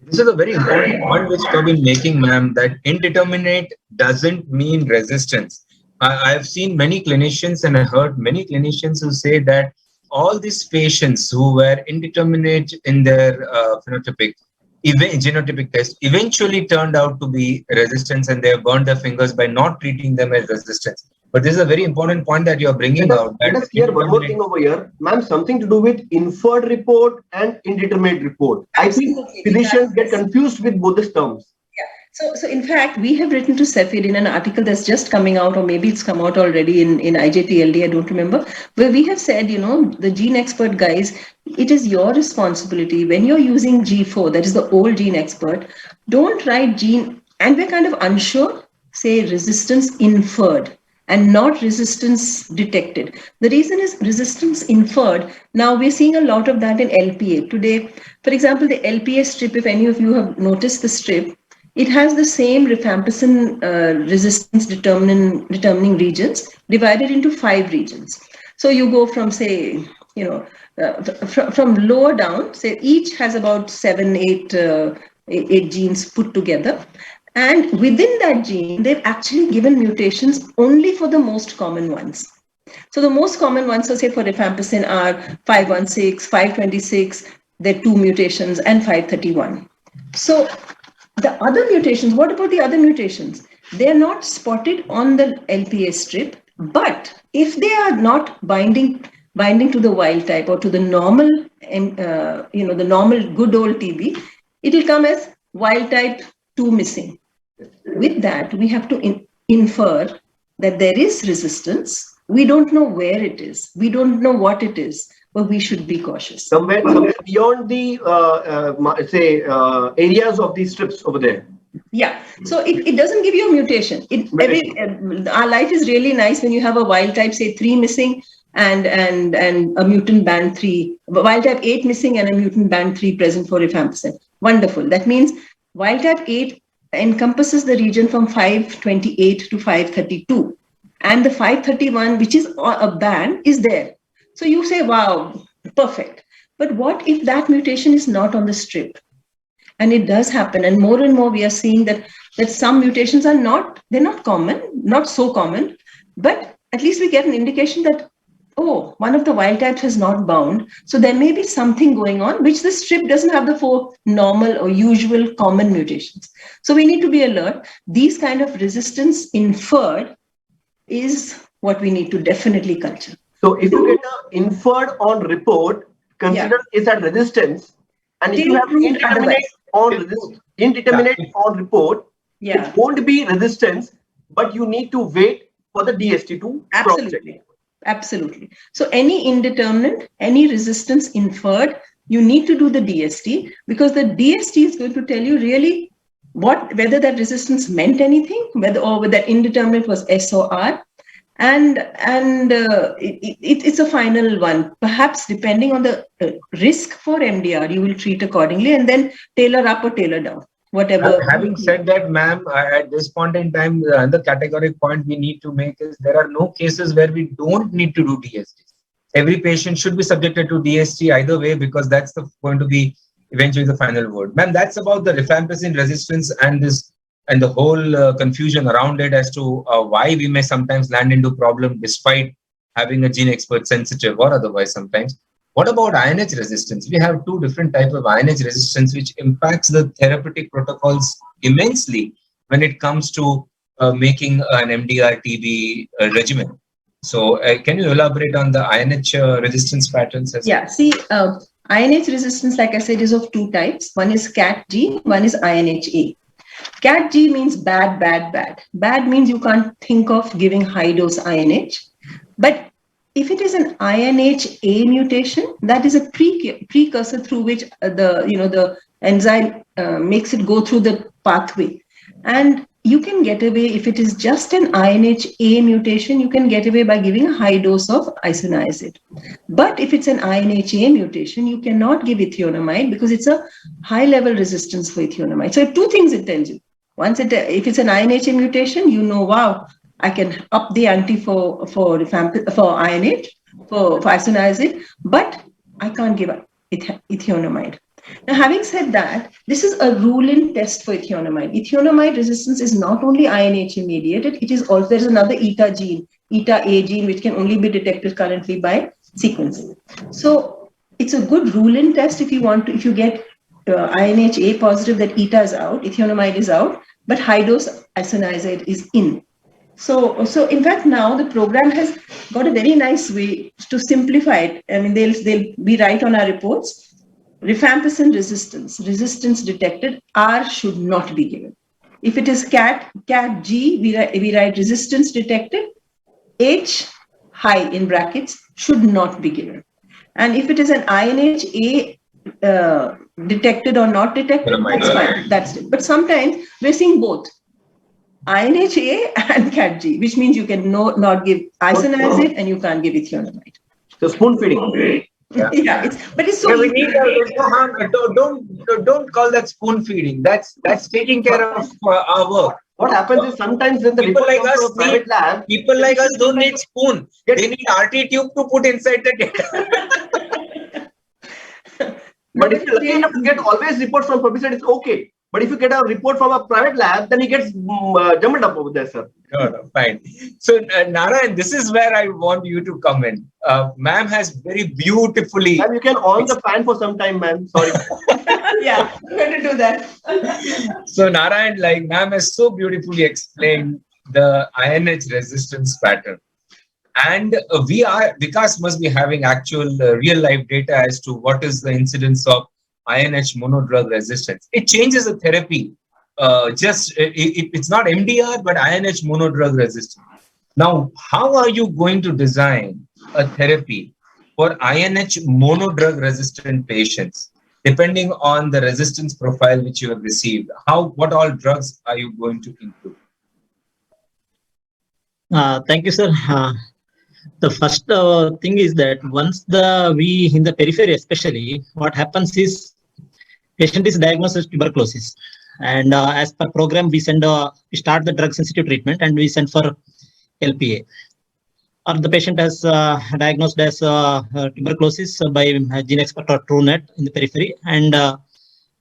This is a very important point which you've been making, ma'am, that indeterminate doesn't mean resistance. I've seen many clinicians and I heard many clinicians who say that all these patients who were indeterminate in their genotypic test eventually turned out to be resistance and they have burned their fingers by not treating them as resistance. But this is a very important point that you're bringing out. Let us clear one more thing over here, ma'am, something to do with inferred report and indeterminate report. Absolutely. I think physicians get confused with both these terms. So in fact, we have written to Cepheid in an article that's just coming out, or maybe it's come out already in IJTLD, I don't remember, where we have said, the Gene Expert guys, it is your responsibility when you're using G4, that is the old Gene Expert, don't write gene, and we're kind of unsure, say resistance inferred and not resistance detected. The reason is resistance inferred. Now we're seeing a lot of that in LPA. Today, for example, the LPA strip, if any of you have noticed the strip, it has the same rifampicin resistance determining regions divided into 5 regions. So you go from, say, from lower down, say each has about 8 genes put together. And within that gene, they've actually given mutations only for the most common ones. So the most common ones, so say for rifampicin, are 516, 526, there are 2 mutations, and 531. So the other mutations, what about the other mutations? They are not spotted on the LPA strip, but if they are not binding to the wild type or to the normal, the normal good old TB, it will come as wild type 2 missing. With that, we have to infer that there is resistance. We don't know where it is. We don't know what it is, but we should be cautious. Somewhere beyond the, areas of these strips over there. Yeah, so it doesn't give you a mutation. Our life is really nice when you have a wild type, say 3 missing and a mutant band 3, wild type 8 missing and a mutant band 3 present for rifampicin. Wonderful. That means wild type 8 encompasses the region from 528 to 532. And the 531, which is a band, is there. So you say, wow, perfect. But what if that mutation is not on the strip? And it does happen. And more we are seeing that some mutations are they're not common, not so common, but at least we get an indication that, oh, one of the wild types has not bound. So there may be something going on, which the strip doesn't have the 4 normal or usual common mutations. So we need to be alert. These kind of resistance inferred is what we need to definitely culture. So if you get an inferred on report, consider is at resistance. And if you have indeterminate on report, it won't be resistance, but you need to wait for the DST to Absolutely. Absolutely. So any indeterminate, any resistance inferred, you need to do the DST, because the DST is going to tell you really whether that resistance meant anything, whether that indeterminate was S or R. And it's a final one. Perhaps depending on the risk for MDR, you will treat accordingly and then tailor up or tailor down. Whatever. Having said that, ma'am, at this point in time, another categoric point we need to make is there are no cases where we don't need to do DST. Every patient should be subjected to DST either way, because that's going to be eventually the final word. Ma'am, that's about the rifampicin resistance and the whole confusion around it as to why we may sometimes land into problem despite having a gene expert sensitive or otherwise sometimes. What about INH resistance? We have two different types of INH resistance, which impacts the therapeutic protocols immensely when it comes to making an MDR-TB regimen. So can you elaborate on the INH resistance patterns? Yeah, see, INH resistance, like I said, is of two types. One is CAT-G, one is INH-A. CAT-G means bad, bad, bad. Bad means you can't think of giving high-dose INH. But if it is an INH-A mutation, that is a precursor through which the enzyme makes it go through the pathway. And you can get away, if it is just an INH-A mutation, you can get away by giving a high dose of isoniazid. But if it's an INH-A mutation, you cannot give ethionamide because it's a high-level resistance for ethionamide. So two things it tells you. Once if it's an INH-A mutation, you know, wow, I can up the ante for INH, for isoniazid, but I can't give ethionamide. Now, having said that, this is a rule-in test for ethionamide. Ethionamide resistance is not only INH mediated, it is also, there's another ETA gene, ETA-A gene, which can only be detected currently by sequencing. So it's a good rule-in test if you get INH-A positive, that ETA is out, ethionamide is out, but high-dose isoniazid is in. So in fact, now the program has got a very nice way to simplify it. I mean, we write on our reports, rifampicin resistance detected, R should not be given. If it is CAT-G, we write resistance detected, H high in brackets should not be given. And if it is an INH-A detected or not detected, that's fine. That's it. But sometimes we're seeing both. INH-A and CAT-G, which means you can not give isoniazid and you can't give ethionamide. So spoon feeding. Yeah, it's so. Yeah, we need don't call that spoon feeding. That's taking care of our work. What happens is sometimes when the people like us private lab, people like us don't need spoon. They need RT tube to put inside the data. But if you're lucky enough to get always reports from publicity, it's okay. But if you get a report from a private lab, then he gets jumbled up over there, sir. No, fine. So, Narayan, this is where I want you to come in. Ma'am has very beautifully... Ma'am, you can on the fan for some time, ma'am. Sorry. Yeah, I'm going to do that. So, Narayan, like ma'am has so beautifully explained the INH resistance pattern. And Vikas must be having actual real-life data as to what is the incidence of INH monodrug resistance. It changes the therapy. It's not MDR, but INH monodrug resistance. Now, how are you going to design a therapy for INH monodrug resistant patients, depending on the resistance profile which you have received? What all drugs are you going to include? Thank you, sir. The first thing is that once we in the periphery, especially, what happens is patient is diagnosed with tuberculosis, and as per program, we start the drug sensitive treatment and we send for LPA. Or the patient has diagnosed as tuberculosis by gene expert or TrueNet in the periphery, and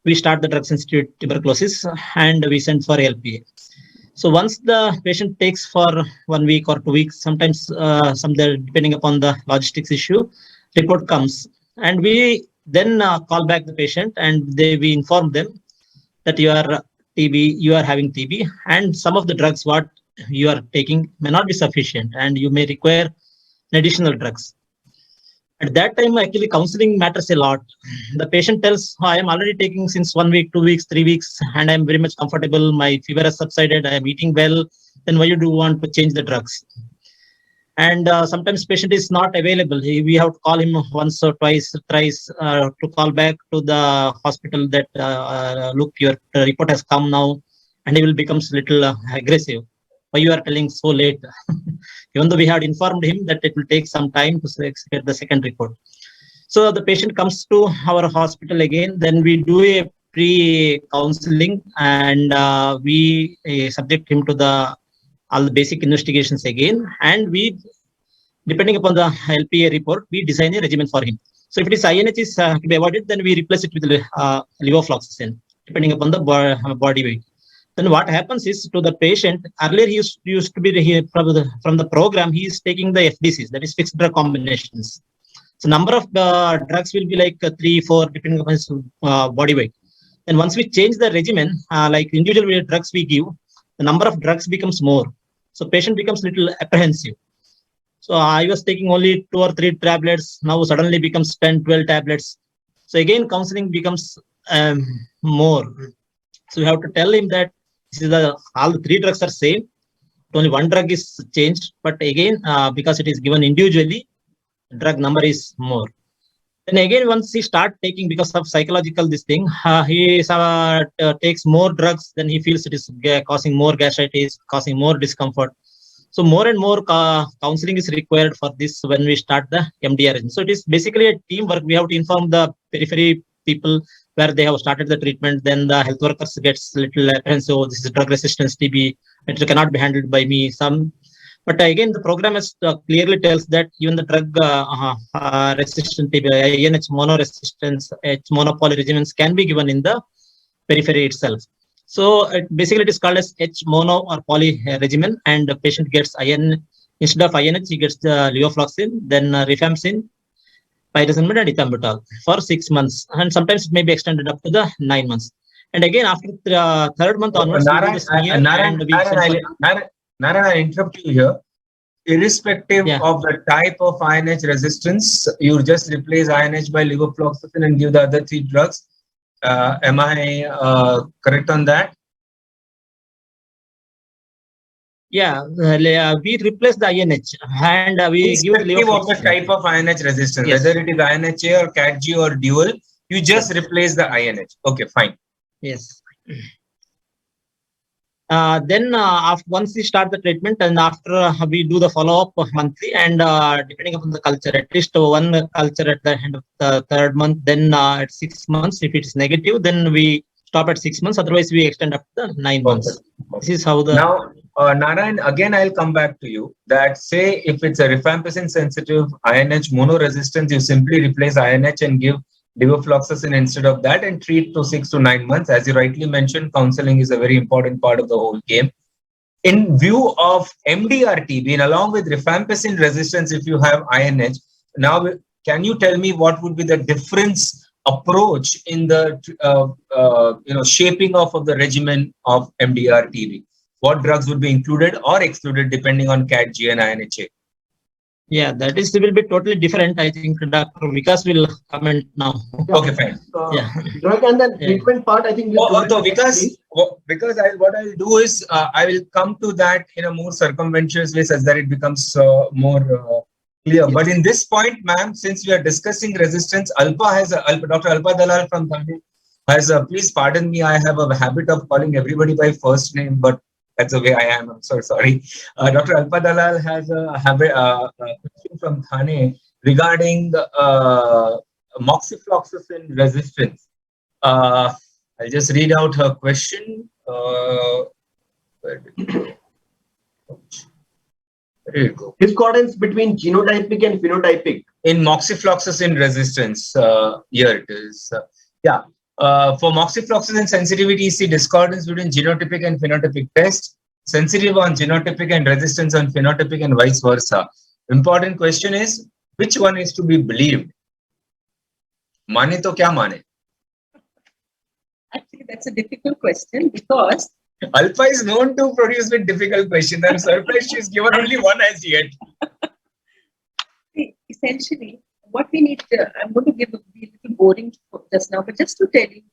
we start the drug sensitive tuberculosis and we send for LPA. So once the patient takes for 1 week or 2 weeks, sometimes depending upon the logistics issue, report comes, and we then call back the patient and we inform them that you are having TB, and some of the drugs what you are taking may not be sufficient and you may require additional drugs. At that time, actually counseling matters a lot. The patient tells, I am already taking since 1 week, 2 weeks, 3 weeks, and I am very much comfortable. My fever has subsided. I am eating well. Then why do you want to change the drugs? And sometimes patient is not available. We have to call him once or twice, thrice to call back to the hospital that look, your report has come now, and he will becomes little aggressive. Why you are telling so late? Even though we had informed him that it will take some time to get the second report. So the patient comes to our hospital again. Then we do a pre-counseling, and we subject him to all the basic investigations again, and we, depending upon the LPA report, we design a regimen for him. So if it is INH is to be avoided, then we replace it with levofloxacin, depending upon the body weight. Then what happens is, to the patient, earlier he used to be from the program, he is taking the FDCs, that is fixed drug combinations. So number of drugs will be like 3, 4, depending upon his body weight. And once we change the regimen, like individual drugs we give, the number of drugs becomes more. So patient becomes little apprehensive. So I was taking only 2 or 3 tablets. Now suddenly becomes 10, 12 tablets. So again, counseling becomes more. So we have to tell him that this is all the 3 drugs are same. Only 1 drug is changed. But again, because it is given individually, drug number is more. Then again, once he start taking, because of psychological this thing, he takes more drugs, then he feels it is causing more gastritis, causing more discomfort. So more and more counseling is required for this when we start the MDR. So it is basically a teamwork. We have to inform the periphery people where they have started the treatment. Then the health workers gets little apprehensive. So this is drug resistance TB. It cannot be handled by me. But again, the program clearly tells that even the drug resistant TB, INH monoresistance, H monopoly regimens can be given in the periphery itself. So basically it is called as H mono or poly regimen, and the patient gets IN, instead of INH, he gets the levofloxacin, then rifampicin, pyrazinamide and ethambutol for 6 months. And sometimes it may be extended up to the 9 months. And again, after the 3rd month onwards, Narayan, I interrupt you here. Irrespective of the type of INH resistance, you just replace INH by levofloxacin and give the other 3 drugs. Am I correct on that? Yeah, we replace the INH and we give irrespective of the type of INH resistance, whether it is INHA or CATG or dual, you just replace the INH. Okay, fine. Yes. Then once we start the treatment, and after we do the follow-up monthly, and depending upon the culture, at least 1 culture at the end of the 3rd month, then at 6 months, if it is negative, then we stop at 6 months, otherwise we extend up to 9 months. This is how the... Now, Narayan, again, I'll come back to you that say if it's a rifampicin sensitive INH monoresistance, you simply replace INH and give levofloxacin instead of that and treat to 6 to 9 months. As you rightly mentioned, counseling is a very important part of the whole game. In view of MDR-TB and along with rifampicin resistance, if you have INH, now can you tell me what would be the difference approach in the shaping of the regimen of MDR-TB? What drugs would be included or excluded depending on CATG and INHA? Yeah, that will be totally different. I think Dr. Vikas will comment now. Okay, fine. Drug and the treatment part, I think. What I'll do is I will come to that in a more circumventitious way such that it becomes more clear. Yes. But in this point, ma'am, since we are discussing resistance, Dr. Alpa Dalal from Thane has please pardon me. I have a habit of calling everybody by first name, but that's the way I am. I'm so sorry. Dr. Alpa Dalal has a question from Thane regarding moxifloxacin resistance. I'll just read out her question. Where did it go? There you go. Discordance between genotypic and phenotypic. In moxifloxacin resistance, here it is. For moxifloxacin sensitivity, you see discordance between genotypic and phenotypic test, sensitive on genotypic and resistance on phenotypic and vice versa. Important question is, which one is to be believed? Mane to kya mane? Actually, that's a difficult question because Alpha is known to produce with difficult questions. I'm surprised she's given only one as yet. Essentially, what we need, I'm going to be a little boring just now, but just to tell you,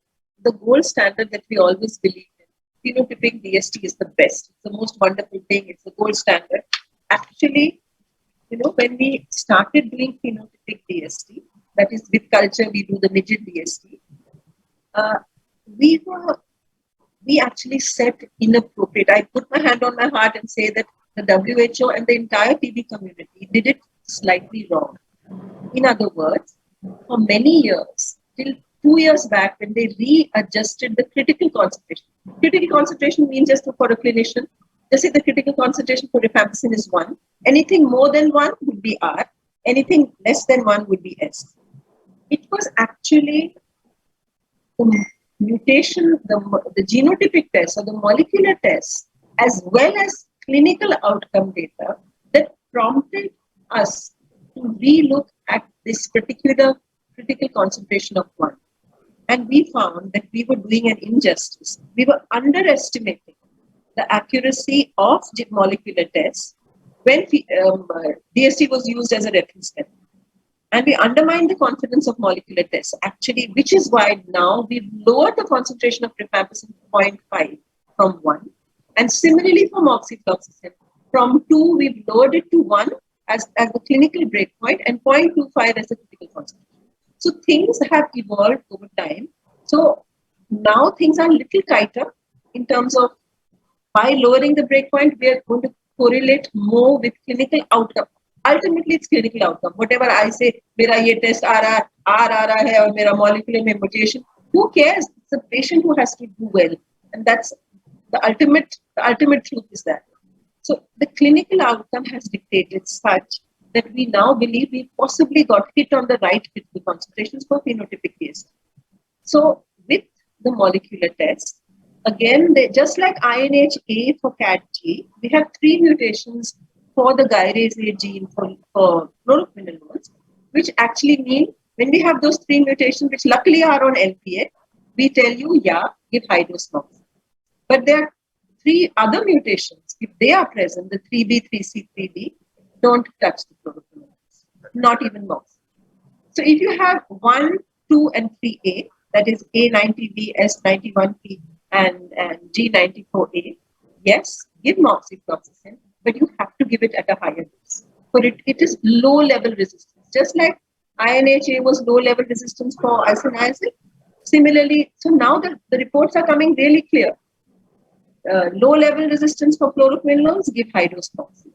the gold standard that we always believe in, phenotypic DST is the best. It's the most wonderful thing. It's the gold standard. Actually, when we started doing phenotypic DST, that is with culture, we do the midget DST, we actually set inappropriate. I put my hand on my heart and say that the WHO and the entire TB community did it slightly wrong. In other words, for many years, till 2 years back, when they readjusted the critical concentration. Critical concentration means, just for a clinician, just say the critical concentration for rifampicin is 1. Anything more than 1 would be R. Anything less than 1 would be S. It was actually the mutation, the genotypic test or the molecular test, as well as clinical outcome data, that prompted us to relook at this particular critical concentration of 1. And we found that we were doing an injustice. We were underestimating the accuracy of molecular tests when DST was used as a reference method. And we undermined the confidence of molecular tests, actually, which is why now we've lowered the concentration of rifampicin to 0.5 from 1. And similarly for moxifloxacin, from 2, we've lowered it to 1 as the clinical breakpoint and 0.25 as the critical concentration. So things have evolved over time. So now things are a little tighter in terms of, by lowering the breakpoint, we are going to correlate more with clinical outcome. Ultimately, it's clinical outcome. Whatever I say, mera ye test aa raha hai, or mera molecular mein mutation, who cares? It's the patient who has to do well. And that's the ultimate truth is that. So the clinical outcome has dictated such that we now believe we possibly got hit on the right critical concentrations for phenotypic DST. So with the molecular test, again, just like INHA for CAT-G, we have 3 mutations for the gyrase A gene for fluoroquinolones nodes, which actually mean when we have those 3 mutations, which luckily are on LPA, we tell you, yeah, give high dose MOX. But there are 3 other mutations. If they are present, the 3B, 3C, 3D, don't touch the fluoroquinolones, not even MOX. So if you have 1, 2, and 3A, that is A90B, S91P, and G94A, yes, give moxifloxacin, but you have to give it at a higher dose. For it is low-level resistance. Just like INHA was low-level resistance for isoniazid, similarly, so now the reports are coming really clear. Low-level resistance for fluoroquinolones, give high-dose moxi.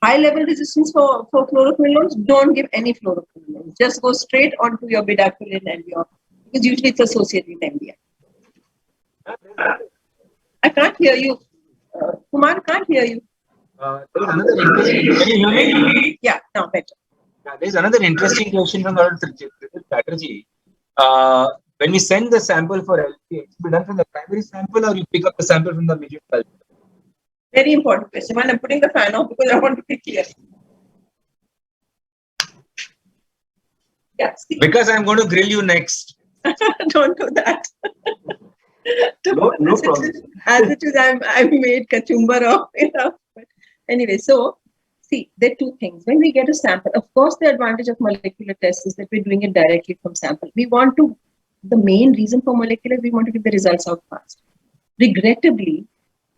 High-level resistance for fluoroquinolones, don't give any fluoroquinolones. Just go straight onto your bedaquiline and because usually it's associated with MDI. I can't hear you. Kumar, can't hear you. There is another interesting. Can you hear me? Yeah, now better. Yeah, there is another interesting question from Dr. Chatterjee. When we send the sample for LPA, it will be done from the primary sample, or you pick up the sample from the midget culture? Very important question. And I'm putting the fan off because I want to be clear. Yeah, see. Because I'm going to grill you next. Don't do that. No problem. As it is, I'm made kachumbar of enough. But anyway, so see, there are 2 things. When we get a sample, of course, the advantage of molecular tests is that we're doing it directly from sample. We want to, the main reason for molecular, we want to get the results out fast. Regrettably,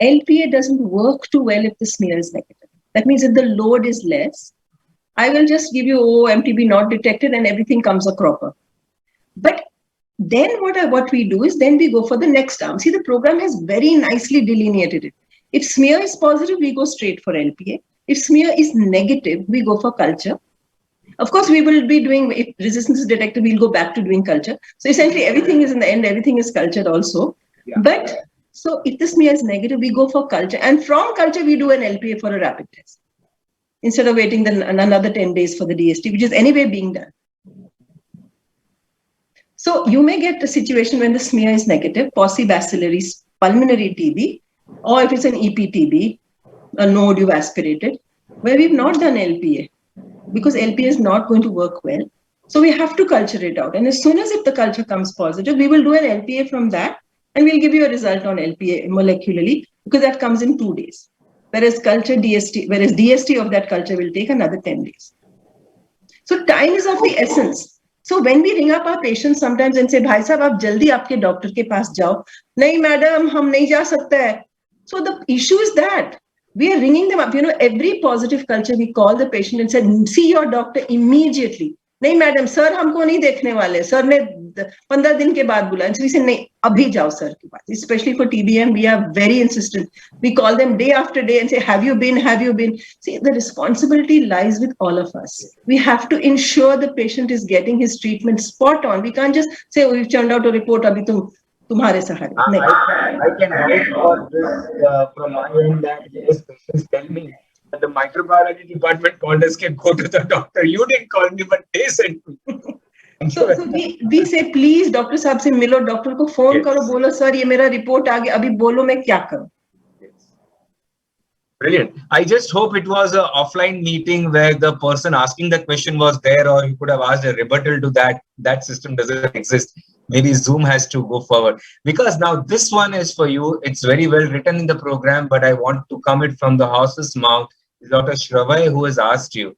LPA doesn't work too well if the smear is negative. That means if the load is less, I will just give you, MTB not detected, and everything comes a cropper. But then what we do is then we go for the next arm. See, the program has very nicely delineated it. If smear is positive, we go straight for LPA. If smear is negative, we go for culture. Of course, we will be doing, if resistance is detected, we'll go back to doing culture. So essentially, everything is in the end, everything is cultured also. Yeah. But so if the smear is negative, we go for culture. And from culture, we do an LPA for a rapid test, instead of waiting then another 10 days for the DST, which is anyway being done. So you may get a situation when the smear is negative, paucibacillary pulmonary TB, or if it's an EPTB, a node you've aspirated, where we've not done LPA, because LPA is not going to work well. So we have to culture it out. And as soon as if the culture comes positive, we will do an LPA from that, and we'll give you a result on LPA molecularly, because that comes in 2 days. Whereas DST of that culture will take another 10 days. So time is of the essence. So when we ring up our patients sometimes and say, Bhai sahab, aap jaldi aapke doctor ke paas jao. Nahi madam, hum nahi ja sakte hai. So the issue is that We are ringing them up. You know, every positive culture, we call the patient and say, see your doctor immediately. नहीं madam, sir हमको नहीं देखने वाले, sir ने 15 दिन के बाद बुलाया, we say नहीं, अभी जाओ सर के पास. Especially for TBM, we are very insistent. We call them day after day and say, have you been? See, the responsibility lies with all of us. We have to ensure the patient is getting his treatment spot on. We can't just say, oh, you've turned out a report, अभी तुम्हारे सहारे. I can write for this from my end that yes, patients tell me that the microbiology department called us, can go to the doctor. You didn't call me, but they sent me. So we say, please, doctor साहब से मिलो, doctor को phone करो, बोलो sir ये मेरा report आ गया, अभी बोलो मैं क्या करूं. Brilliant. I just hope it was an offline meeting where the person asking the question was there, or you could have asked a rebuttal to that. That system doesn't exist. Maybe Zoom has to go forward. Because now this one is for you. It's very well written in the program, but I want to come it from the horse's mouth. Dr. Shravai, who has asked you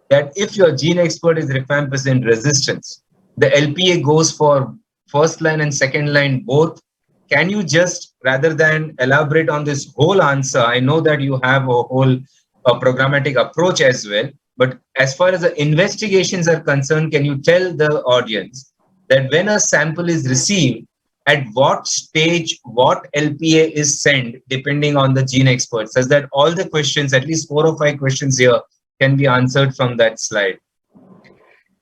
that if your gene expert is rifampicin resistance, the LPA goes for first line and second line both. Can you just, rather than elaborate on this whole answer, I know that you have a whole programmatic approach as well, but as far as the investigations are concerned, can you tell the audience that when a sample is received, at what stage, what LPA is sent, depending on the gene expert, such that all the questions, at least 4 or 5 questions here, can be answered from that slide?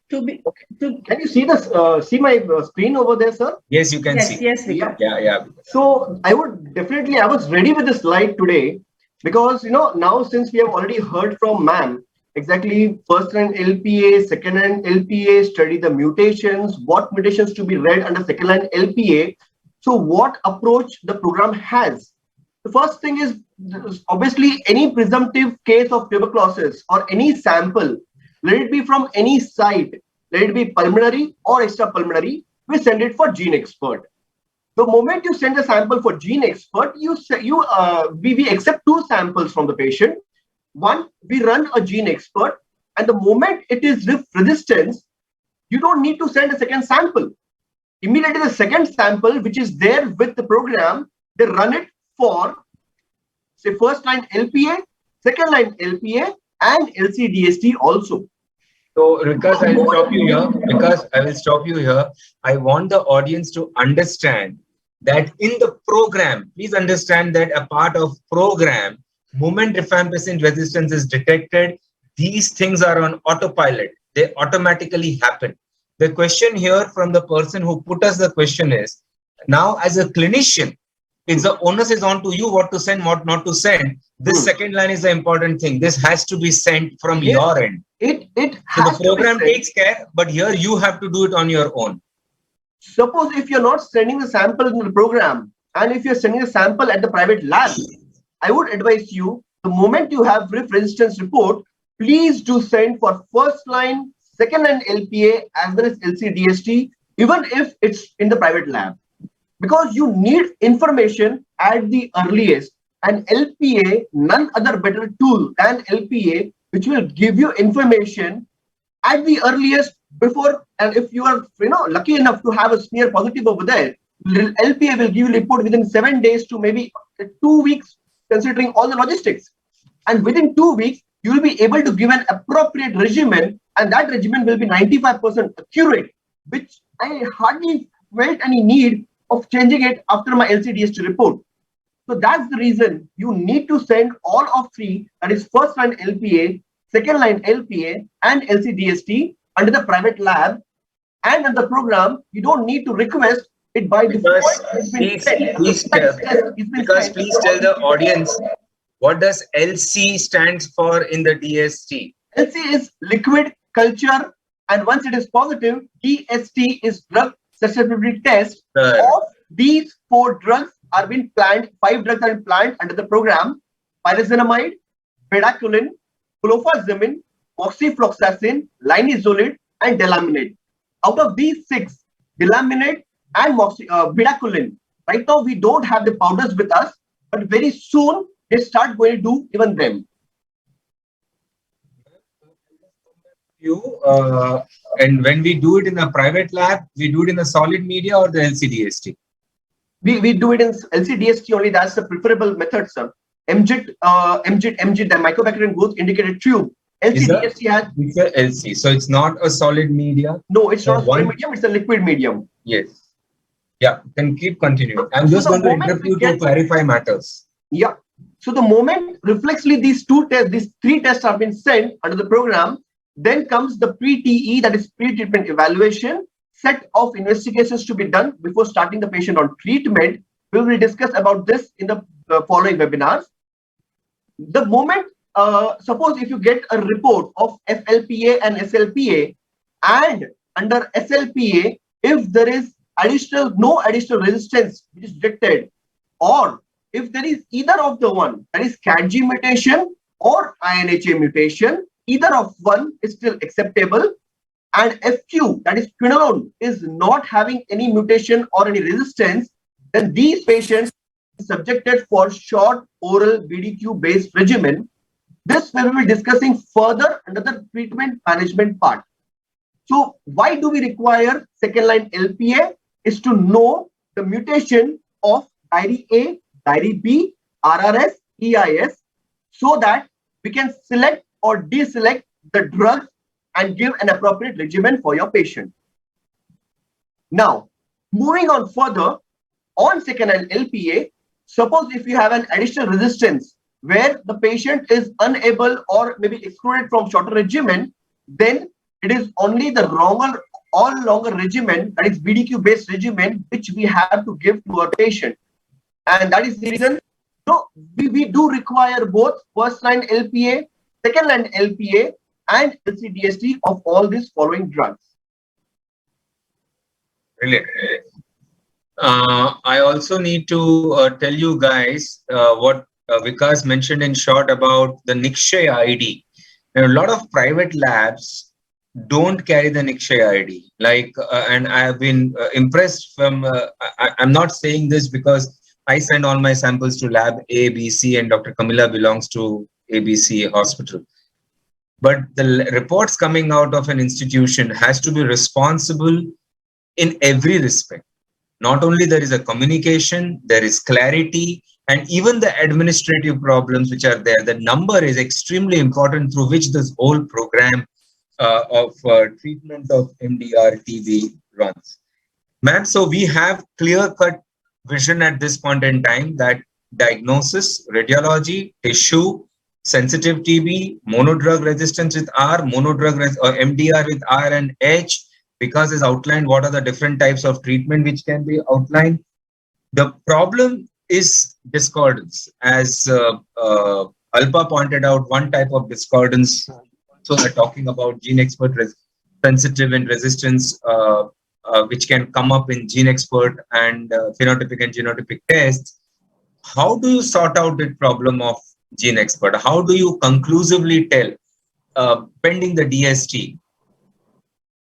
Can you see this? See my screen over there, sir? Yes, you can see. Yes, Vikas. Yeah. So I was ready with the slide today because, you know, now since we have already heard from ma'am, exactly first line LPA, second line LPA, study the mutations, what mutations to be read under second line LPA. So what approach the program has. The first thing is obviously any presumptive case of tuberculosis or any sample, let it be from any site, let it be pulmonary or extrapulmonary, we send it for gene expert. The moment you send a sample for gene expert, we accept 2 samples from the patient. One, we run a gene expert, and the moment it is resistance, you don't need to send a second sample. Immediately the second sample, which is there with the program, they run it for, say, first line LPA, second line LPA, and LCDST also. So, Vikas, I will stop you here. I want the audience to understand that in the program, please understand that a part of program, moment rifampicin resistance is detected, these things are on autopilot. They automatically happen. The question here from the person who put us the question is, now as a clinician, it's the onus is on to you what to send, what not to send. This second line is the important thing. This has to be sent from your end. So the program takes care, but here you have to do it on your own. Suppose if you're not sending the sample in the program, and if you're sending a sample at the private lab, I would advise you, the moment you have resistance report, please do send for first line, second line LPA, as well as LCDST, even if it's in the private lab. Because you need information at the earliest, and LPA, none other better tool than LPA, which will give you information at the earliest before, and if you are lucky enough to have a smear positive over there, LPA will give you a report within 7 days to maybe 2 weeks, considering all the logistics. And within 2 weeks, you will be able to give an appropriate regimen, and that regimen will be 95% accurate, which I hardly felt any need of changing it after my LCDST report. So that's the reason you need to send all of 3, that is first line LPA, second line LPA, and LCDST under the private lab, and under the program, you don't need to request it by default. Please tell the audience, what does LC stands for in the DST? LC is liquid culture, and once it is positive, DST is drug susceptibility test. Of these 4 drugs are being planned, 5 drugs are being planned under the program: pyrazinamide, bedaquiline, clofazimine, moxifloxacin, linezolid, and delaminate. Out of these 6, delaminate and bedaquiline, right now we don't have the powders with us, but very soon they start going to do even them. And when we do it in a private lab, we do it in a solid media or the LCDST? We do it in LCDST only. That's the preferable method, sir. MGIT, the mycobacterium growth indicated tube. LC-DST has... It's a LC, so it's not a solid media. No, it's not a solid medium, it's a liquid medium. Yes. Yeah, then keep continuing. I'm just going to interrupt you to clarify matters. Yeah. So the moment reflexively these three tests have been sent under the program, then comes the pre-TE, that is pre-treatment evaluation, set of investigations to be done before starting the patient on treatment. We will discuss about this in the following webinars. The moment, suppose if you get a report of FLPA and SLPA, and under SLPA, if there is no additional resistance which is detected, or if there is either of the one, that is CATG mutation or INHA mutation, either of one is still acceptable, and FQ, that is quinolone, is not having any mutation or any resistance, then these patients are subjected for short oral BDQ based regimen. This we will be discussing further under the treatment management part. So why do we require second line LPA? Is to know the mutation of diary A, diary B, RRS, EIS, so that we can select or deselect the drug and give an appropriate regimen for your patient. Now, moving on further, on second line LPA, suppose if you have an additional resistance where the patient is unable or maybe excluded from shorter regimen, then it is only the longer regimen, that is BDQ based regimen, which we have to give to our patient. And that is the reason we do require both first line LPA, second line LPA, and LC-DST of all these following drugs. Brilliant. I also need to tell you guys what Vikas mentioned in short about the Nikshay ID. Now, a lot of private labs don't carry the Nikshay ID. And I have been impressed from, I'm not saying this because I send all my samples to lab A, B, C, and Dr. Camilla belongs to ABC hospital. But the reports coming out of an institution has to be responsible in every respect. Not only there is a communication, there is clarity, and even the administrative problems which are there. The number is extremely important through which this whole program of treatment of MDR-TB runs. Ma'am, so we have clear-cut vision at this point in time that diagnosis, radiology, tissue, sensitive TB, monodrug resistance with R, MDR with R and H, because it's outlined what are the different types of treatment which can be outlined. The problem is discordance. As Alpa pointed out, one type of discordance. So we're talking about gene expert sensitive and resistance, which can come up in gene expert and phenotypic and genotypic tests. How do you sort out the problem of gene expert? How do you conclusively tell, pending the DST,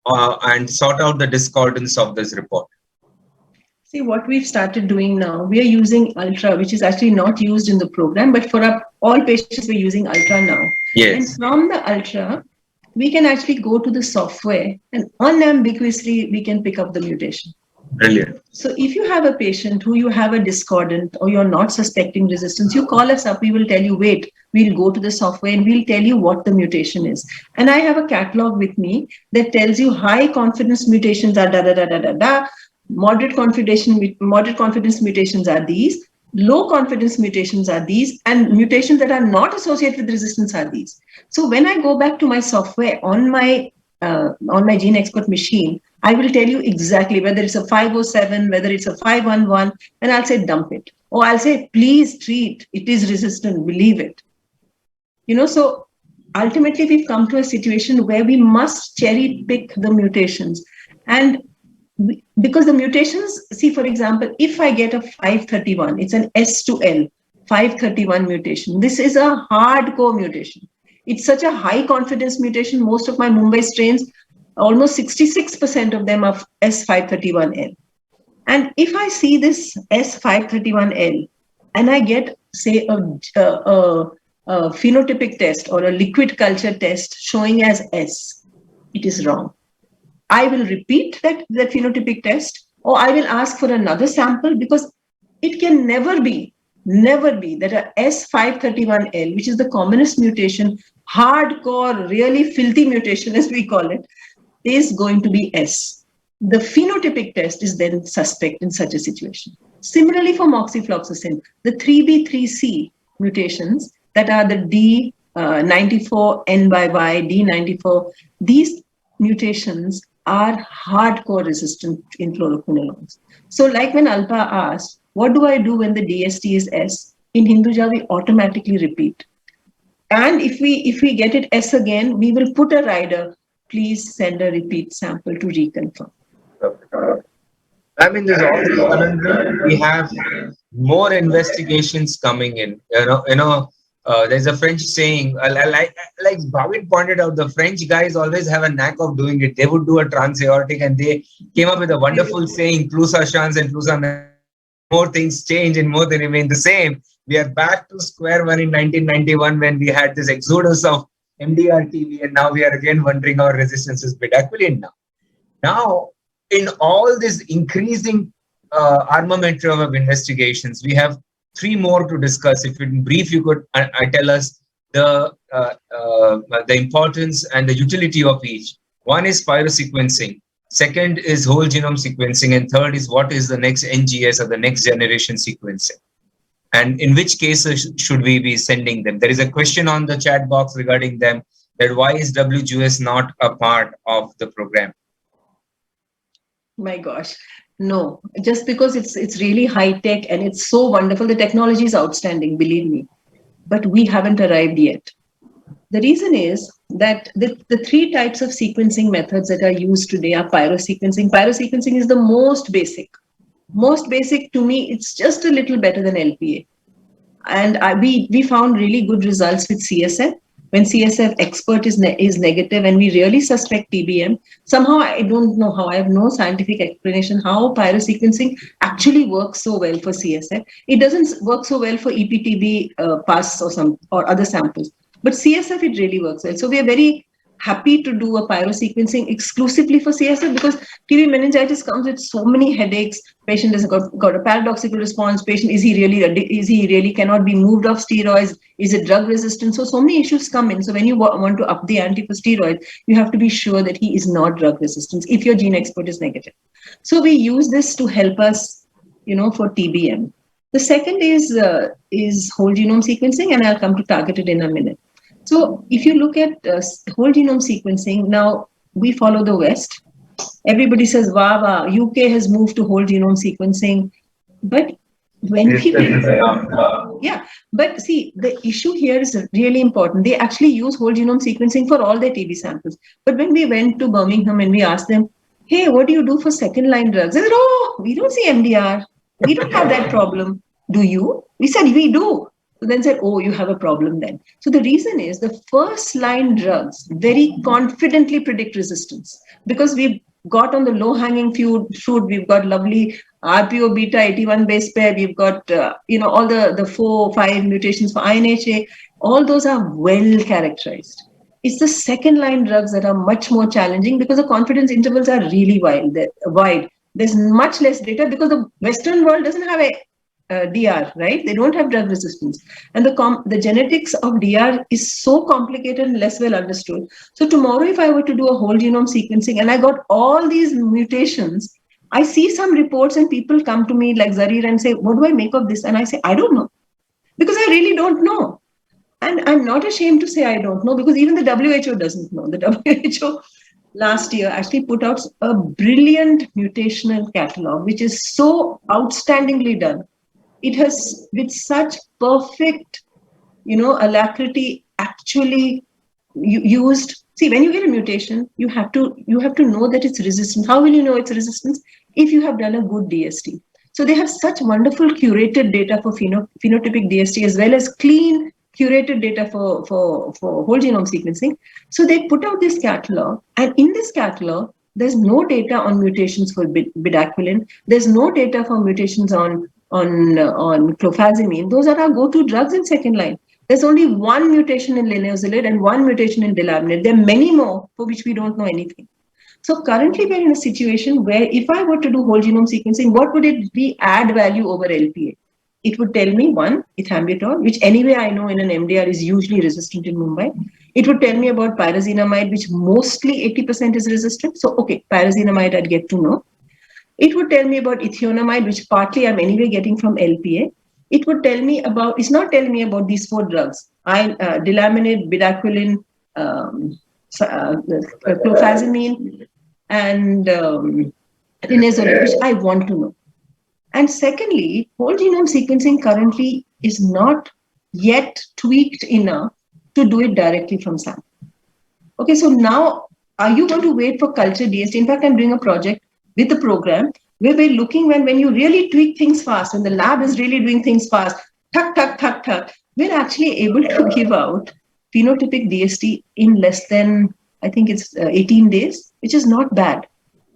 and sort out the discordance of this report? See, what we've started doing now, we are using Ultra, which is actually not used in the program, but for all patients, we're using Ultra now. Yes. And from the Ultra, we can actually go to the software and unambiguously, we can pick up the mutation. Brilliant. So if you have a patient who you have a discordant or you're not suspecting resistance, you call us up, we will tell you, wait, we'll go to the software and we'll tell you what the mutation is. And I have a catalog with me that tells you high confidence mutations are da-da-da-da-da-da, moderate confidence mutations are these, low confidence mutations are these, and mutations that are not associated with resistance are these. So when I go back to my software on my Gene Expert machine, I will tell you exactly whether it's a 507, whether it's a 511, and I'll say dump it. Or I'll say, please treat, it is resistant, believe it. So ultimately we've come to a situation where we must cherry pick the mutations. And because the mutations, see, for example, if I get a 531, it's an S to L, 531 mutation. This is a hardcore mutation. It's such a high confidence mutation. Most of my Mumbai strains, almost 66% of them are S531L. And if I see this S531L and I get, say, a phenotypic test or a liquid culture test showing as S, it is wrong. I will repeat that phenotypic test, or I will ask for another sample, because it can never be never be that a S531L, which is the commonest mutation, hardcore, really filthy mutation as we call it, is going to be S. The phenotypic test is then suspect in such a situation. Similarly for moxifloxacin, the 3B3C mutations that are the D94N by Y, D94, these mutations are hardcore resistant in fluoroquinolones. So like when Alpa asked, what do I do when the DST is S? In Hinduja, we automatically repeat. And if we get it S again, we will put a rider, please send a repeat sample to reconfirm. I mean, there's also we have more investigations coming in. There's a French saying, like Bhavin pointed out, the French guys always have a knack of doing it. They would do a transaortic, and they came up with a wonderful saying, plus a chance and plus a more things change and more they remain the same. We are back to square one in 1991 when we had this exodus of MDRTB, and now we are again wondering our resistance is bedaquiline now. Now, in all this increasing armamentarium of investigations, we have three more to discuss. If in brief you could tell us the importance and the utility of each. One is pyrosequencing. Second is whole genome sequencing. And third is what is the next NGS or the next generation sequencing. And in which cases should we be sending them? There is a question on the chat box regarding them, that why is WGS not a part of the program? My gosh, no, just because it's really high tech and it's so wonderful. The technology is outstanding, believe me, but we haven't arrived yet. The reason is that the three types of sequencing methods that are used today are pyrosequencing. Pyrosequencing is the most basic. Most basic to me, it's just a little better than LPA. And we found really good results with CSF. When CSF expert is negative and we really suspect TBM, somehow I don't know how, I have no scientific explanation how pyrosequencing actually works so well for CSF. It doesn't work so well for EPTB pus or other samples, but CSF it really works well. So we are very happy to do a pyrosequencing exclusively for CSF because TB meningitis comes with so many headaches. Patient has got a paradoxical response. Patient, is he really cannot be moved off steroids? Is it drug resistant? So many issues come in. So when you want to up the ante for steroids, you have to be sure that he is not drug resistant if your gene expert is negative. So we use this to help us, for TBM. The second is whole genome sequencing, and I'll come to targeted in a minute. So if you look at whole genome sequencing, now we follow the West. Everybody says, wow, UK has moved to whole genome sequencing. But when but see, the issue here is really important. They actually use whole genome sequencing for all their TB samples. But when we went to Birmingham and we asked them, hey, what do you do for second line drugs? They said, oh, we don't see MDR. We don't have that problem. Do you? We said, we do. So then said, oh, you have a problem then. So the reason is the first line drugs very confidently predict resistance because we've got on the low hanging fruit. We've got lovely RPO beta 81 base pair. We've got, all the 4 or 5 mutations for INHA. All those are well characterized. It's the second line drugs that are much more challenging because the confidence intervals are really wide. There's much less data because the Western world doesn't have a DR, right? They don't have drug resistance. And the genetics of DR is so complicated and less well understood. So tomorrow, if I were to do a whole genome sequencing and I got all these mutations, I see some reports and people come to me like Zarir and say, what do I make of this? And I say, I don't know. Because I really don't know. And I'm not ashamed to say I don't know because even the WHO doesn't know. The WHO last year actually put out a brilliant mutational catalog, which is so outstandingly done. It has, with such perfect, alacrity, actually used. See, when you get a mutation, you have to know that it's resistant. How will you know it's resistant? If you have done a good DST. So they have such wonderful curated data for phenotypic DST as well as clean curated data for whole genome sequencing. So they put out this catalog, and in this catalog, there's no data on mutations for bedaquiline. There's no data for mutations on clofazimine. Those are our go-to drugs in second line. There's only one mutation in linezolid and one mutation in delaminate. There are many more for which we don't know anything. So currently we're in a situation where if I were to do whole genome sequencing, what would it be add value over LPA? it would tell me one, ethambutol, which anyway I know in an MDR is usually resistant in Mumbai. It would tell me about pyrazinamide, which mostly 80% is resistant. So, okay, pyrazinamide I'd get to know. It would tell me about ethionamide, which partly I'm anyway getting from LPA. It would tell me about, it's not telling me about these 4 drugs. Delaminid, bedaquiline, clofazimine, and linezolid, which I want to know. And secondly, whole genome sequencing currently is not yet tweaked enough to do it directly from sample. Okay, so now, are you going to wait for culture DST? In fact, I'm doing a project with the program where we're looking when you really tweak things fast, when the lab is really doing things fast, tuck, tuck, tuck, tuck, we're actually able to give out phenotypic DST in less than, I think it's 18 days, which is not bad.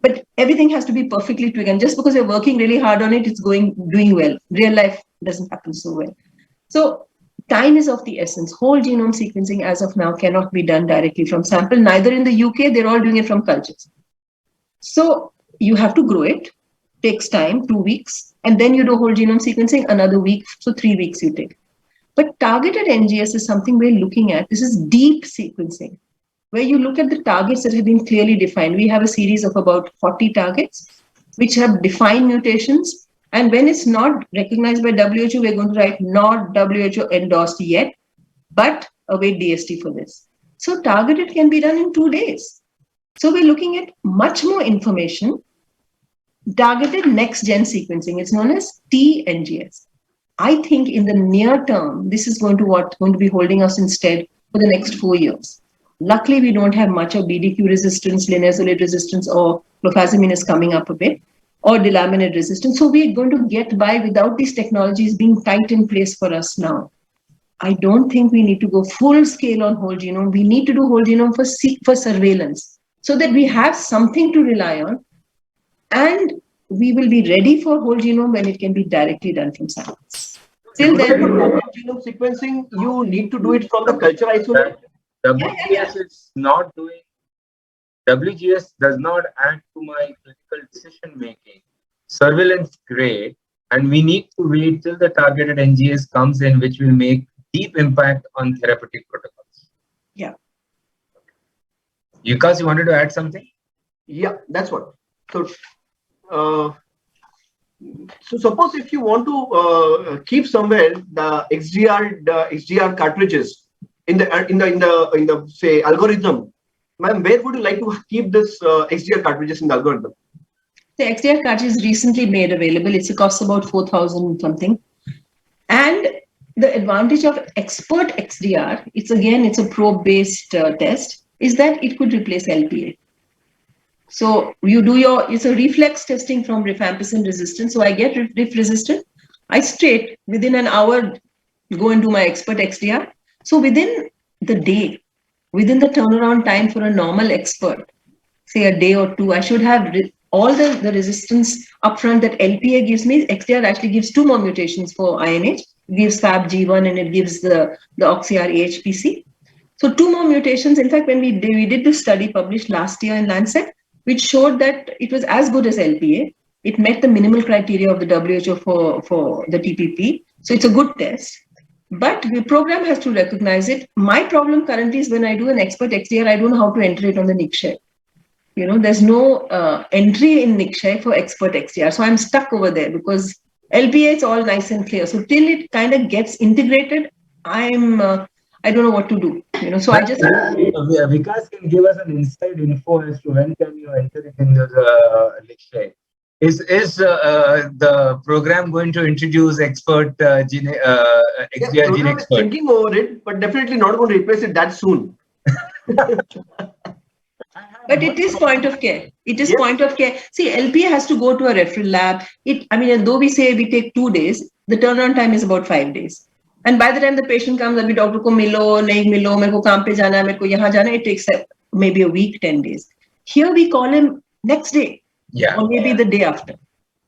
But everything has to be perfectly tweaked. And just because you're working really hard on it, it's doing well. Real life doesn't happen so well. So time is of the essence. Whole genome sequencing as of now cannot be done directly from sample. Neither in the UK, they're all doing it from cultures. So you have to grow it, takes time, 2 weeks, and then you do whole genome sequencing another week, so 3 weeks you take. But targeted NGS is something we're looking at. This is deep sequencing, where you look at the targets that have been clearly defined. We have a series of about 40 targets, which have defined mutations. And when it's not recognized by WHO, we're going to write not WHO endorsed yet, but await DST for this. So targeted can be done in 2 days. So we're looking at much more information. Targeted next-gen sequencing, it's known as TNGS. I think in the near term, this is going to be holding us instead for the next 4 years. Luckily, we don't have much of BDQ resistance, linezolid resistance, or clofazimine is coming up a bit, or delaminid resistance. So we're going to get by without these technologies being tight in place for us now. I don't think we need to go full scale on whole genome. We need to do whole genome for surveillance so that we have something to rely on. And we will be ready for whole genome when it can be directly done from samples. Till then, for genome sequencing, you need to do it from the culture isolate. WGS is not doing. WGS does not add to my clinical decision making. Surveillance, great, and we need to wait till the targeted NGS comes in, which will make deep impact on therapeutic protocols. Yeah. Vikas, you wanted to add something? Yeah, that's what. So, so suppose if you want to keep somewhere the XDR cartridges in the say algorithm, ma'am, where would you like to keep this XDR cartridges in the algorithm? The XDR cartridge is recently made available. It costs about 4,000 something, and the advantage of expert XDR, it's a probe-based test, is that it could replace LPA. So you do it's a reflex testing from rifampicin resistant. So I get rif resistant. I straight within an hour go and do my expert XDR. So within the day, within the turnaround time for a normal expert, say a day or 2, I should have all the resistance upfront that LPA gives me. XDR actually gives 2 more mutations for INH. It gives FABG1 and it gives the OxyR AHPC. So 2 more mutations. In fact, when we did this study published last year in Lancet, which showed that it was as good as LPA. It met the minimal criteria of the WHO for the TPP. So it's a good test. But the program has to recognize it. My problem currently is when I do an expert XDR, I don't know how to enter it on the NICSHARE. There's no entry in NICSHARE for expert XDR. So I'm stuck over there because LPA is all nice and clear. So till it kind of gets integrated, I don't know what to do. So I just Vikas can give us an inside info as to when can you enter it in the NICSHARE. Is the program going to introduce expert XDR gene expert? Thinking over it, but definitely not going to replace it that soon. But it is point of care. It is point of care. See, LPA has to go to a referral lab. Though we say we take 2 days, the turnaround time is about 5 days. And by the time the patient comes, abhi doctor ko milo, nahi milo, mere ko kaam pe jana, mere ko yahan jana, it takes maybe a week, 10 days. Here we call him next day, or maybe the day after.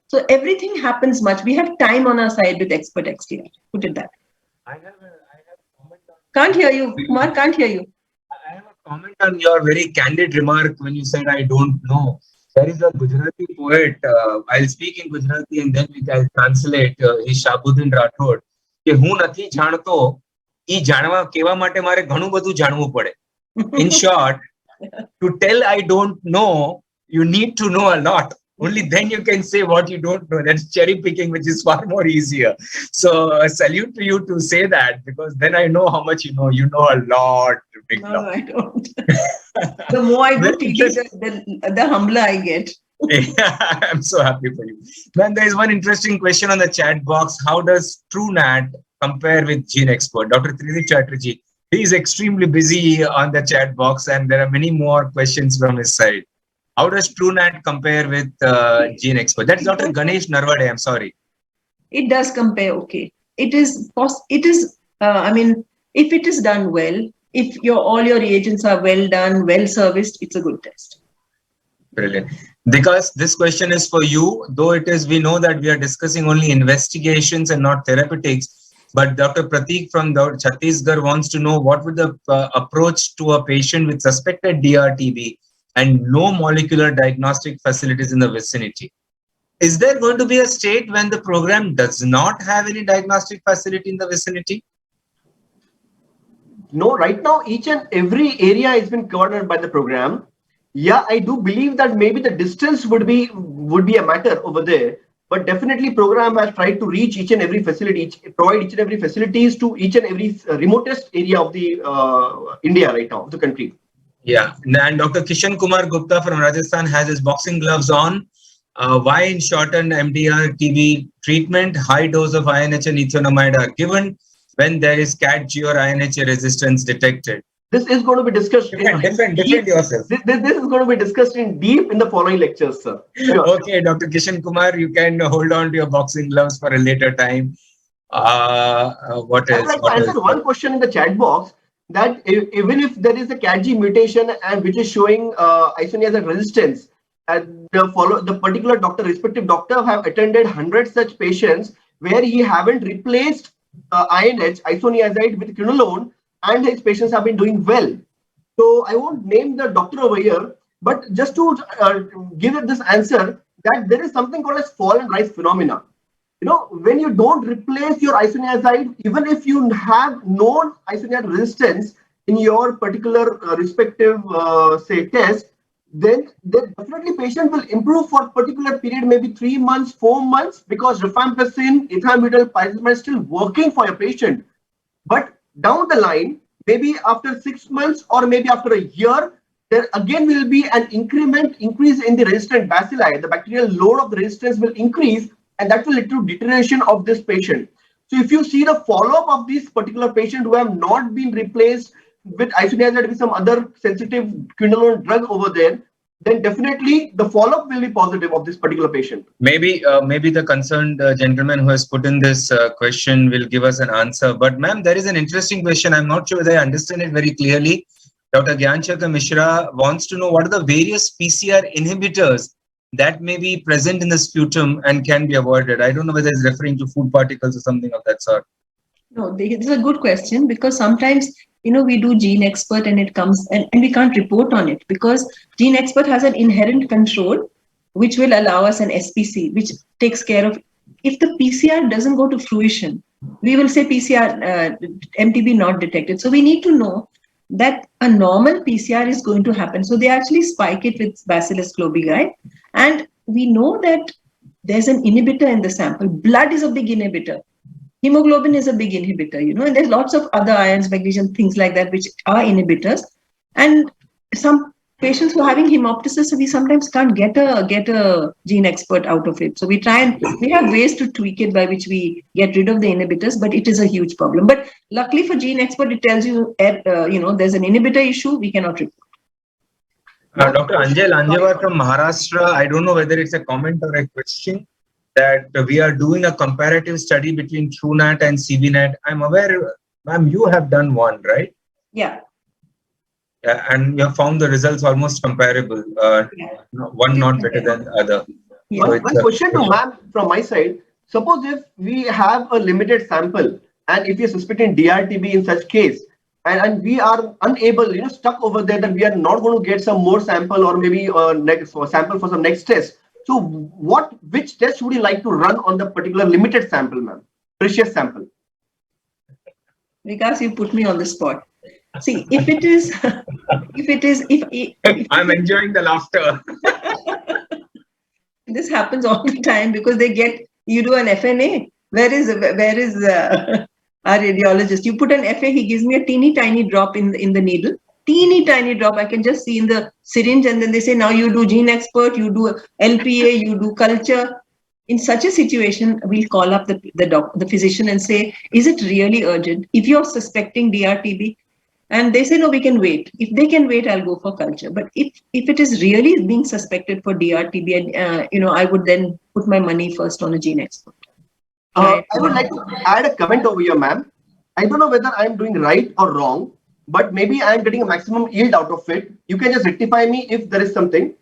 So everything happens much. We have time on our side with expert XDR. Put it that. I have a comment on. Can't hear you, Kumar. Can't hear you. I have a comment on your very candid remark when you said I don't know. There is a Gujarati poet. I'll speak in Gujarati and then I'll translate. He's Shabuddin Rathod. કે હું નથી જાણતો, ઈ જાણવા કેવા માટે મારે ઘણું બધું જાણવું પડે. In short, to tell I don't know, you need to know a lot. Only then you can say what you don't know. That's cherry picking, which is far more easier. So a salute to you to say that, because then I know how much you know. You know a lot. Big No, I don't. The more I do TV, the humbler I get. I'm so happy for you. Then there is one interesting question on the chat box. How does TrueNat compare with Gene Expert? Dr. Tridip Chatterjee, he is extremely busy on the chat box and there are many more questions from his side. How does TrueNat compare with Gene Expert? That's Dr. Ganesh Narvade, I'm sorry. It does compare, okay. It is, I mean, if it is done well, if all your reagents are well done, well serviced, it's a good test. Brilliant. Because this question is for you, though it is, we know that we are discussing only investigations and not therapeutics, but Dr. Pratik from Chhattisgarh wants to know what would the approach to a patient with suspected DRTB and no molecular diagnostic facilities in the vicinity. Is there going to be a state when the program does not have any diagnostic facility in the vicinity? No, right now, each and every area has been covered by the program. Yeah, I do believe that maybe the distance would be a matter over there, but definitely program has tried to reach each and every facility, provide each and every facilities to each and every remotest area of the India right now, of the country. Yeah, and Dr. Kishan Kumar Gupta from Rajasthan has his boxing gloves on. Why in shortened MDR-TB treatment, high dose of INH and ethionamide are given when there is CAT-G or INH resistance detected? This is going to be discussed. Defend yourself. This is going to be discussed in deep in the following lectures, sir. Sure. Okay, Dr. Kishan Kumar, you can hold on to your boxing gloves for a later time. What else? I'd like to answer one question in the chat box, that even if there is a CAT-G mutation and which is showing isoniazid resistance, the particular doctor, respective doctor, have attended 100 such patients where he haven't replaced INH, isoniazid, with quinolone, and his patients have been doing well. So I won't name the doctor over here, but just to give it this answer, that there is something called as fall and rise phenomena. You know, when you don't replace your isoniazid, even if you have known isoniazid resistance in your particular respective say test, then definitely patient will improve for a particular period, maybe 3 months, 4 months, because rifampicin, ethambutyl, pyrazimide is still working for your patient. But down the line, maybe after 6 months or maybe after a year, there again will be an increase in the resistant bacilli. The bacterial load of the resistance will increase, and that will lead to deterioration of this patient. So if you see the follow-up of this particular patient who have not been replaced with isoniazid with some other sensitive quinolone drug over there, then definitely the follow-up will be positive of this particular patient. Maybe the concerned gentleman who has put in this question will give us an answer. But ma'am, there is an interesting question. I'm not sure whether I understand it very clearly. Dr. Gyanchakra Mishra wants to know what are the various PCR inhibitors that may be present in the sputum and can be avoided. I don't know whether it's referring to food particles or something of that sort. No, this is a good question, because sometimes, you know, we do Gene Expert and it comes and we can't report on it, because Gene Expert has an inherent control which will allow us an SPC, which takes care of, if the PCR doesn't go to fruition, we will say PCR MTB not detected. So we need to know that a normal PCR is going to happen. So they actually spike it with Bacillus globigae, and we know that there's an inhibitor in the sample. Blood is a big inhibitor. Hemoglobin is a big inhibitor, you know, and there's lots of other ions, magnesium, things like that, which are inhibitors. And some patients who are having hemoptysis, we sometimes can't get a Gene Expert out of it. So we have ways to tweak it by which we get rid of the inhibitors, but it is a huge problem. But luckily for Gene Expert, it tells you, you know, there's an inhibitor issue, we cannot report. Dr. Anjal Anjavar from Maharashtra, I don't know whether it's a comment or a question, that we are doing a comparative study between TrueNat and CBNat. I'm aware, ma'am, you have done one, right? Yeah. And you have found the results almost comparable. One not better than the other. Yeah. One question to ma'am from my side. Suppose if we have a limited sample and if you're suspecting DRTB in such case, and we are unable, stuck over there, that we are not going to get some more sample, or maybe next sample for some next test. So which test would you like to run on the particular limited sample, ma'am? Precious sample. Vikas, you put me on the spot. See, if I'm enjoying the laughter. This happens all the time, because you do an FNA. Where is our radiologist? You put an FA, he gives me a teeny tiny drop in the needle. Teeny tiny drop, I can just see in the syringe, and then they say, now you do gene expert, you do LPA, you do culture. In such a situation, we'll call up the physician and say, is it really urgent? If you're suspecting DRTB, and they say, no, we can wait. If they can wait, I'll go for culture. But if it is really being suspected for DRTB, and I would then put my money first on a gene expert. I would like to add a comment over here, ma'am. I don't know whether I'm doing right or wrong, but maybe I'm getting a maximum yield out of it. You can just rectify me if there is something.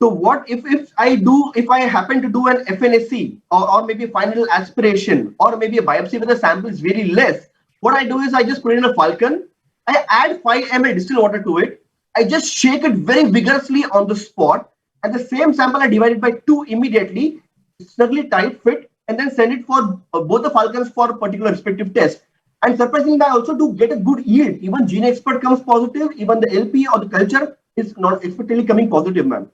So what if I happen to do an FNAC or maybe final aspiration, or maybe a biopsy where the sample is very less, what I do is I just put it in a falcon, I add 5 ml distilled water to it, I just shake it very vigorously on the spot, and the same sample I divide it by 2 immediately, snugly tight fit, and then send it for both the falcons for a particular respective test. And surprisingly, I also do get a good yield. Even gene expert comes positive, even the LP or the culture is not expectedly coming positive, ma'am.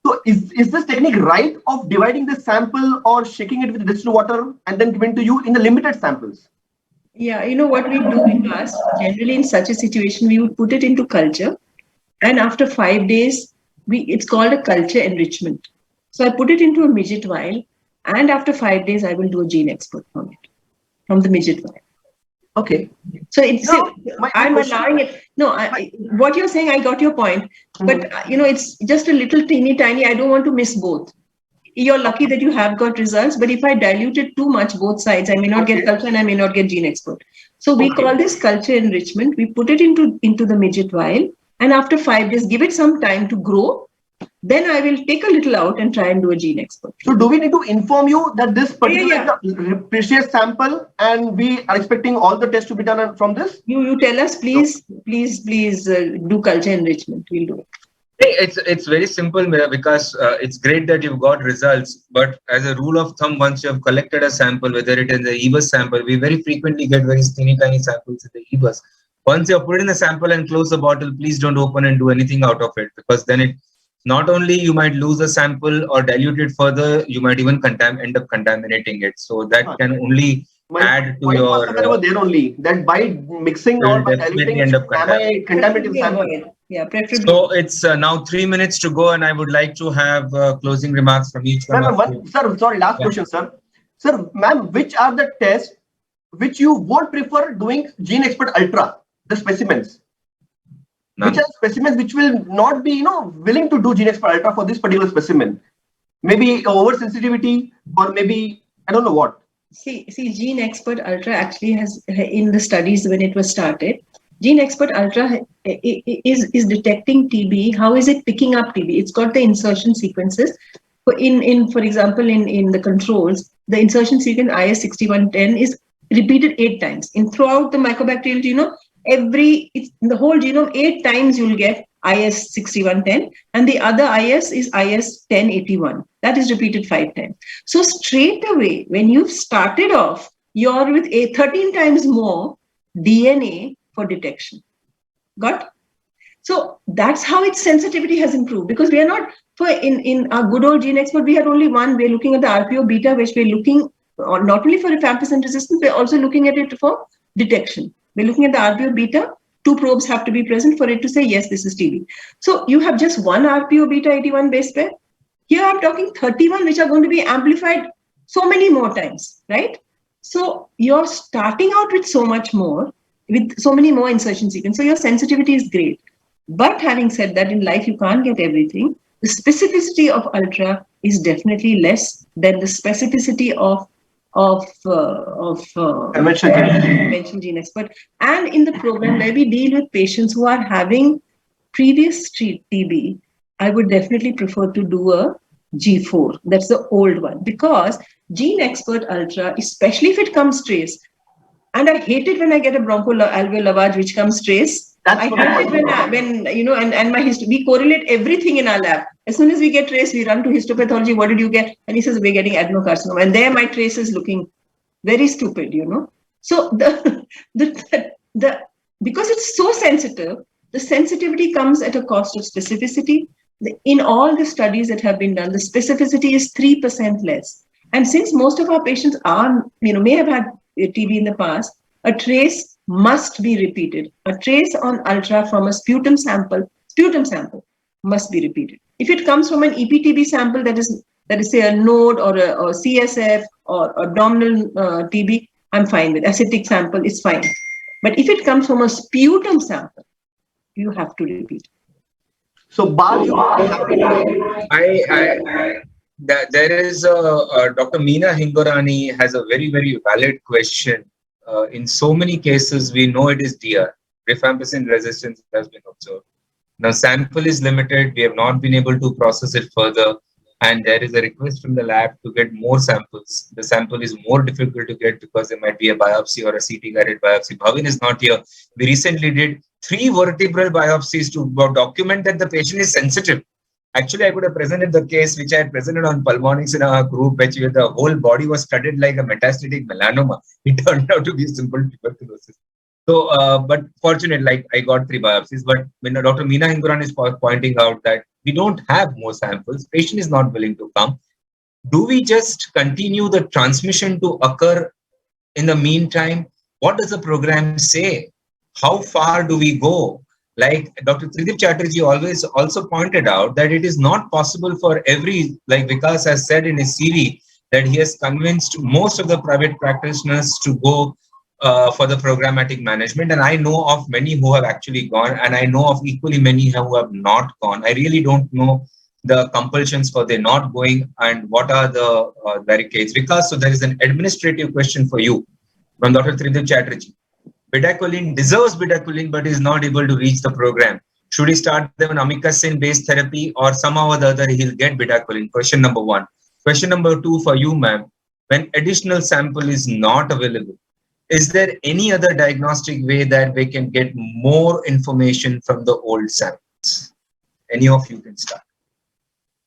So is this technique right of dividing the sample or shaking it with distilled water and then given to you in the limited samples? Yeah, what we do in class, generally in such a situation, we would put it into culture, and after 5 days, it's called a culture enrichment. So I put it into a midget vial, and after 5 days, I will do a gene expert from the midget vial. Okay. So I'm allowing it. No, what you're saying, I got your point. But, it's just a little teeny tiny. I don't want to miss both. You're lucky that you have got results. But if I dilute it too much, both sides, I may not get culture and I may not get gene expert. So we call this culture enrichment. We put it into the midget vial. And after 5 days, give it some time to grow. Then I will take a little out and try and do a gene expert. So do we need to inform you that this particular precious sample, and we are expecting all the tests to be done from this? You tell us, please do culture enrichment. We'll do it. It's very simple, because it's great that you've got results, but as a rule of thumb, once you have collected a sample, whether it is the EBUS sample, we very frequently get very teeny tiny samples in the EBUS. Once you have put in the sample and close the bottle, please don't open and do anything out of it, because then not only you might lose the sample or dilute it further, you might even end up contaminating it. So that can only add to your... there only, that by mixing or by diluting, end up contaminating sample. Yeah, preferably. So it's now 3 minutes to go, and I would like to have closing remarks from each one. Last question, sir. Sir, ma'am, which are the tests which you won't prefer doing Gene Expert Ultra, the specimens? None. Which are specimens which will not be, willing to do Gene Expert Ultra for this particular specimen? Maybe oversensitivity, or maybe, I don't know what. See, Gene Expert Ultra actually has, in the studies when it was started, Gene Expert Ultra is detecting TB. How is it picking up TB? It's got the insertion sequences. For example, in the controls, the insertion sequence IS6110 is repeated 8 times. Throughout the mycobacterial genome, the whole genome 8 times you'll get IS6110, and the other IS is IS1081. That is repeated 5 times. So straight away, when you've started off, you're with 13 times more DNA for detection. Got? So that's how its sensitivity has improved, because we are not, in our good old Gene Expert, we had only one. We're looking at the RPO beta, which we're looking not only for rifampicin resistance, we're also looking at it for detection. We're looking at the RPO beta. 2 probes have to be present for it to say, yes, this is TB. So you have just one RPO beta 81 base pair. Here I'm talking 31, which are going to be amplified so many more times, right? So you're starting out with so much more, with so many more insertion sequences. So your sensitivity is great. But having said that, in life, you can't get everything. The specificity of Ultra is definitely less than the specificity of conventional Gene Expert. And in the program where we deal with patients who are having previous TB, I would definitely prefer to do a G4. That's the old one, because Gene Expert Ultra, especially if it comes trace, And I hate it when I get a bronchoalveolar lavage which comes trace. That's I what I hate it when you know, and my we correlate everything in our lab. As soon as we get trace, we run to histopathology. What did you get? And he says, we're getting adenocarcinoma. And there my trace is looking very stupid, you know. So the because it's so sensitive, the sensitivity comes at a cost of specificity. In all the studies that have been done, the specificity is 3% less. And since most of our patients are, you know, may have had TB in the past, a trace must be repeated. A trace on ultra from a sputum sample must be repeated. If it comes from an EPTB sample, that is say a node or a CSF or abdominal TB, I'm fine with. Acidic sample is fine. But if it comes from a sputum sample, you have to repeat. So, Bhav, you are happy there is Dr. Meena Hingorani has a very, very valid question. In so many cases, we know it is DR. Rifampicin resistance has been observed. Now, sample is limited. We have not been able to process it further. And there is a request from the lab to get more samples. The sample is more difficult to get because there might be a biopsy or a CT guided biopsy. Bhavin is not here. We recently did 3 vertebral biopsies to document that the patient is sensitive. Actually, I could have presented the case which I had presented on pulmonics in our group, which the whole body was studied like a metastatic melanoma. It turned out to be simple tuberculosis. So, but fortunately, like I got 3 biopsies. But when Dr. Meena Hingorani is pointing out that we don't have more samples, patient is not willing to come. Do we just continue the transmission to occur in the meantime? What does the program say? How far do we go? Like Dr. Tridip Chatterjee always also pointed out that it is not possible for every, like Vikas has said in his CV, that he has convinced most of the private practitioners to go for the programmatic management. And I know of many who have actually gone, and I know of equally many who have not gone. I really don't know the compulsions for their not going and what are the barricades. Vikas, so there is an administrative question for you from Dr. Tridip Chatterjee. Bedaquiline deserves bedaquiline, but is not able to reach the program. Should he start them an amikacin-based therapy, or somehow or the other he'll get bedaquiline? Question number 1. Question number 2 for you, ma'am. When additional sample is not available, is there any other diagnostic way that we can get more information from the old samples? Any of you can start.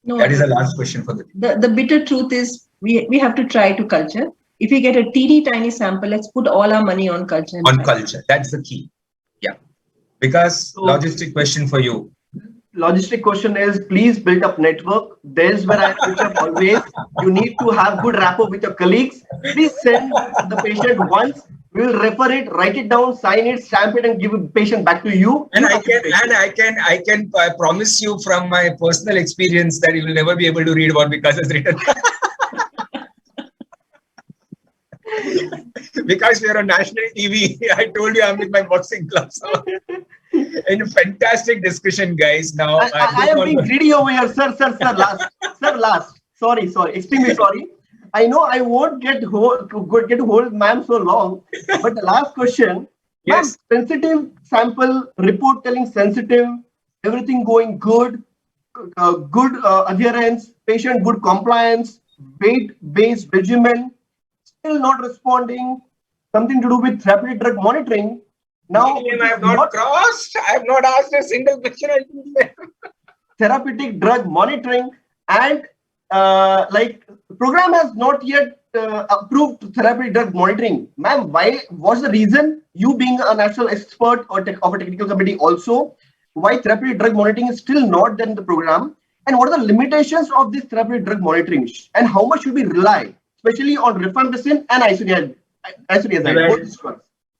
No, that is the last question for the day. The bitter truth is we have to try to culture. If we get a teeny tiny sample, let's put all our money on culture. On culture, that's the key. Yeah. Because so, logistic question for you. Logistic question is, please build up network. There's where I switch up always. You need to have good rapport with your colleagues. Please send the patient once. We will refer it, write it down, sign it, stamp it, and give the patient back to you. And I can promise you from my personal experience that you will never be able to read what Vikas has written. Because we are on national TV, I told you I'm with my boxing gloves. And a fantastic discussion, guys. Now I am being greedy over here, sir. Last. Sorry. Extremely sorry. I know I won't get to hold ma'am so long, but the last question. Yes. Sensitive sample report telling sensitive, everything going good, good adherence, patient good compliance, weight-based regimen. Still not responding, something to do with therapeutic drug monitoring. Now, I have not crossed. I have not asked a single question. Therapeutic drug monitoring and program has not yet approved therapeutic drug monitoring. Ma'am, why? What's the reason? You being a national expert or of a technical committee also, why therapeutic drug monitoring is still not there in the program? And what are the limitations of this therapeutic drug monitoring? And how much should we rely? Especially on rifampicin and isoniazid.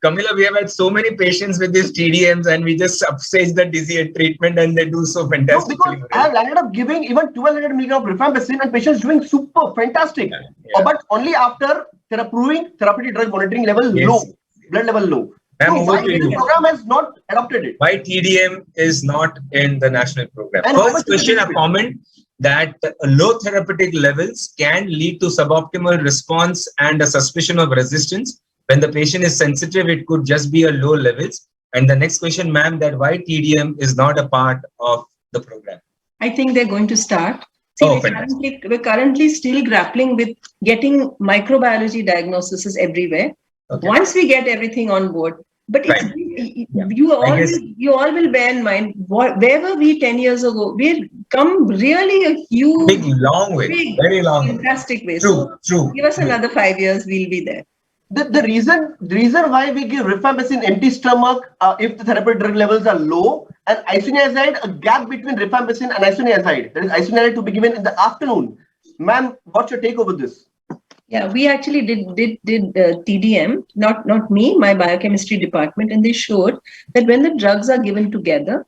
Camilla, we have had so many patients with these TDMs and we just upstage the disease treatment and they do so fantastic. No, because I have ended up giving even 1200 mg of rifampicin and patients doing super fantastic. Yeah. But only after approving therapeutic drug monitoring level low, blood level low. So why the program has not adopted it? Why TDM is not in the national program? And first question, a comment that low therapeutic levels can lead to suboptimal response and a suspicion of resistance. When the patient is sensitive, it could just be a low levels. And the next question, ma'am, that why TDM is not a part of the program? I think they're going to start. See, we're currently still grappling with getting microbiology diagnoses everywhere. Okay. Once we get everything on board. But it's, you all will bear in mind, where were we 10 years ago? We've come really a huge, big, long way, very long, fantastic way. True, true. Give us another 5 years, we'll be there. The reason why we give rifampicin empty stomach if the therapeutic drug levels are low, and isoniazid, a gap between rifampicin and isoniazid. That is isoniazid to be given in the afternoon. Ma'am, what's your take over this? Yeah, we actually did TDM, not me, my biochemistry department, and they showed that when the drugs are given together,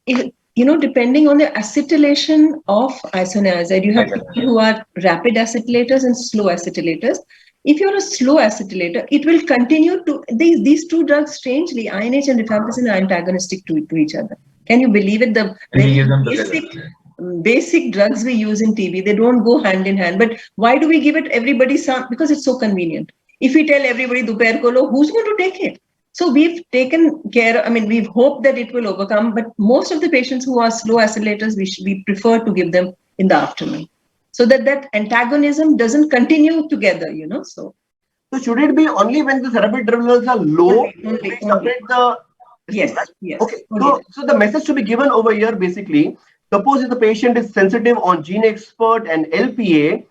depending on the acetylation of isoniazid, you have people who are rapid acetylators and slow acetylators. If you're a slow acetylator, it will continue to, these two drugs, strangely, INH and rifampicin are antagonistic to each other. Can you believe it? The basic drugs we use in TB, they don't go hand in hand. But why do we give it everybody some? Because it's so convenient. If we tell everybody dopair ko lo, who's going to take it? So we've taken care, we've hoped that it will overcome, but most of the patients who are slow accelerators, we prefer to give them in the afternoon, so that antagonism doesn't continue together, So should it be only when the therapeutic drug levels are low? Only. Separate the... Yes. Okay, so the message to be given over here, basically, suppose if the patient is sensitive on Gene Expert and LPA,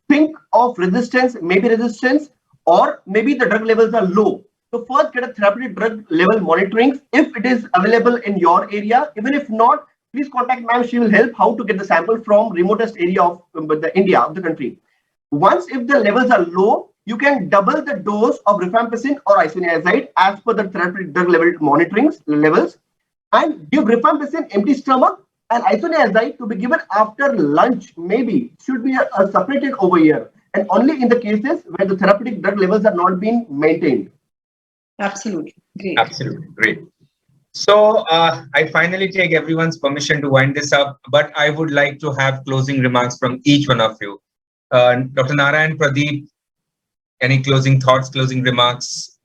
think of resistance, maybe resistance, or maybe the drug levels are low. So first get a therapeutic drug level monitoring if it is available in your area. Even if not, please contact ma'am. She will help how to get the sample from remotest area of India, of the country. Once if the levels are low, you can double the dose of rifampicin or isoniazid as per the therapeutic drug level monitoring levels, and give rifampicin empty stomach and isoniazid to be given after lunch. Maybe should be separated over here, and only in the cases where the therapeutic drug levels are not being maintained. Absolutely. Great. Absolutely. Great. So I finally take everyone's permission to wind this up, but I would like to have closing remarks from each one of you. Dr. Narayan Pradeep, any closing thoughts, closing remarks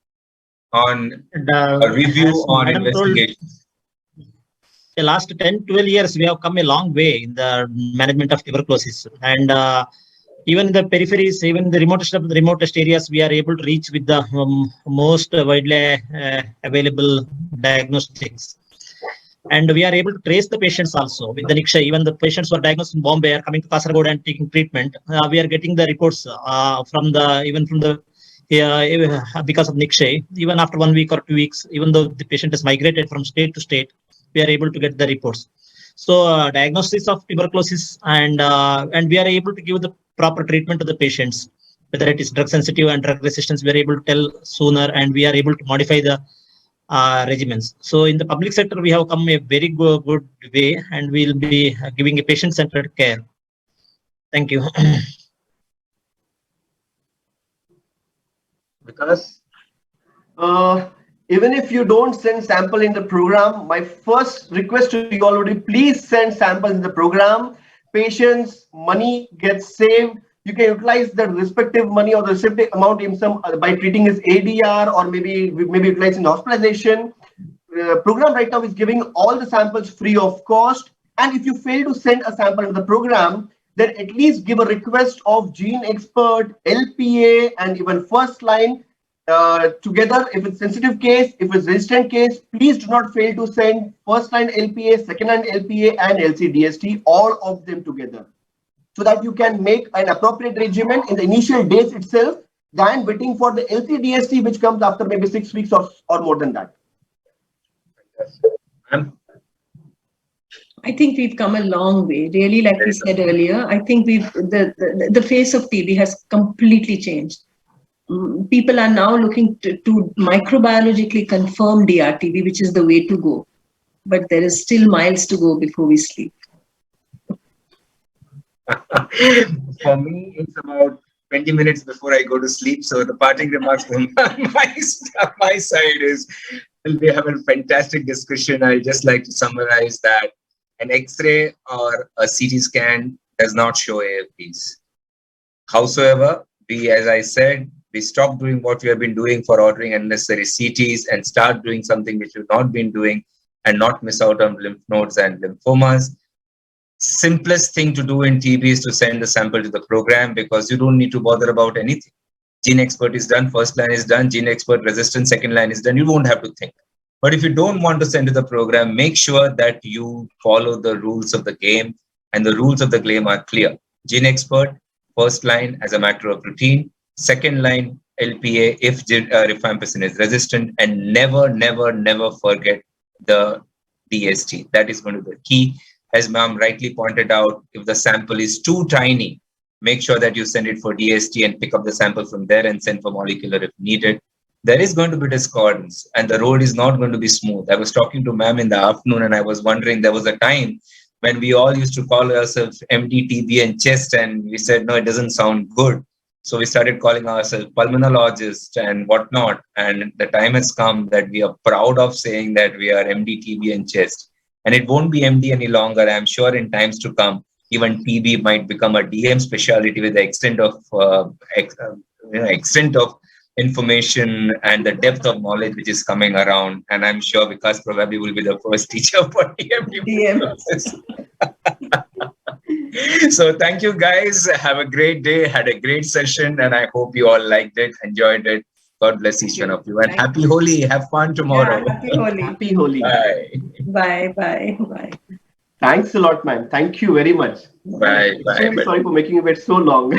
on a review on investigations? The last 10-12 years, we have come a long way in the management of tuberculosis. And even in the peripheries, even the remotest areas, we are able to reach with the most widely available diagnostics. And we are able to trace the patients also with the NICSHA. Even the patients who are diagnosed in Bombay are coming to Kasaragod and taking treatment. We are getting the reports because of NICSHA. Even after 1 week or 2 weeks, even though the patient has migrated from state to state, we are able to get the reports. So diagnosis of tuberculosis, and we are able to give the proper treatment to the patients, whether it is drug sensitive and drug resistance, we are able to tell sooner, and we are able to modify the regimens. So in the public sector, we have come a very good way, and we'll be giving a patient-centered care. Thank you. Vikas? Even if you don't send sample in the program, my first request to you all would be please send samples in the program. Patients' money gets saved. You can utilize the respective money or the respective amount in some by treating his ADR, or maybe utilizing hospitalization. Program right now is giving all the samples free of cost. And if you fail to send a sample in the program, then at least give a request of Gene Expert, LPA, and even first line together. If it's sensitive case, if it's resistant case, please do not fail to send first line LPA, second line LPA, and LCDST, all of them together, so that you can make an appropriate regimen in the initial days itself, than waiting for the LCDST, which comes after maybe 6 weeks or more than that. I think we've come a long way. Really, like we said earlier, I think the face of TB has completely changed. People are now looking to microbiologically confirm DRTB, which is the way to go. But there is still miles to go before we sleep. For me, it's about 20 minutes before I go to sleep. So the parting remarks from my side is, we have a fantastic discussion. I just like to summarize that an X-ray or a CT scan does not show AFPs. Howsoever, as I said, we stop doing what we have been doing for ordering unnecessary CTs and start doing something which we've not been doing, and not miss out on lymph nodes and lymphomas. Simplest thing to do in TB is to send the sample to the program, because you don't need to bother about anything. Gene expert is done, first line is done, gene expert resistant, second line is done. You won't have to think. But if you don't want to send to the program, make sure that you follow the rules of the game, and the rules of the game are clear. Gene expert, first line as a matter of routine, second line LPA if rifampicin is resistant, and never forget the DST. That is going to be the key. As ma'am rightly pointed out, if the sample is too tiny, make sure that you send it for DST and pick up the sample from there and send for molecular if needed. There is going to be discordance and the road is not going to be smooth. I was talking to ma'am in the afternoon and I was wondering, there was a time when we all used to call ourselves MD, TB and chest, and we said, no, it doesn't sound good. So we started calling ourselves pulmonologist and whatnot. And the time has come that we are proud of saying that we are MD, TB and chest. And it won't be MD any longer. I'm sure in times to come, even TB might become a DM specialty with the extent of information and the depth of knowledge which is coming around. And I'm sure Vikas probably will be the first teacher for DM. So thank you guys. Have a great day. Had a great session and I hope you all liked it, enjoyed it. God bless each one of you. And happy Holi. Have fun tomorrow. Yeah, happy Holi. Happy Holi. Bye. Thanks a lot, man. Thank you very much. Bye. Sorry for making it wait so long.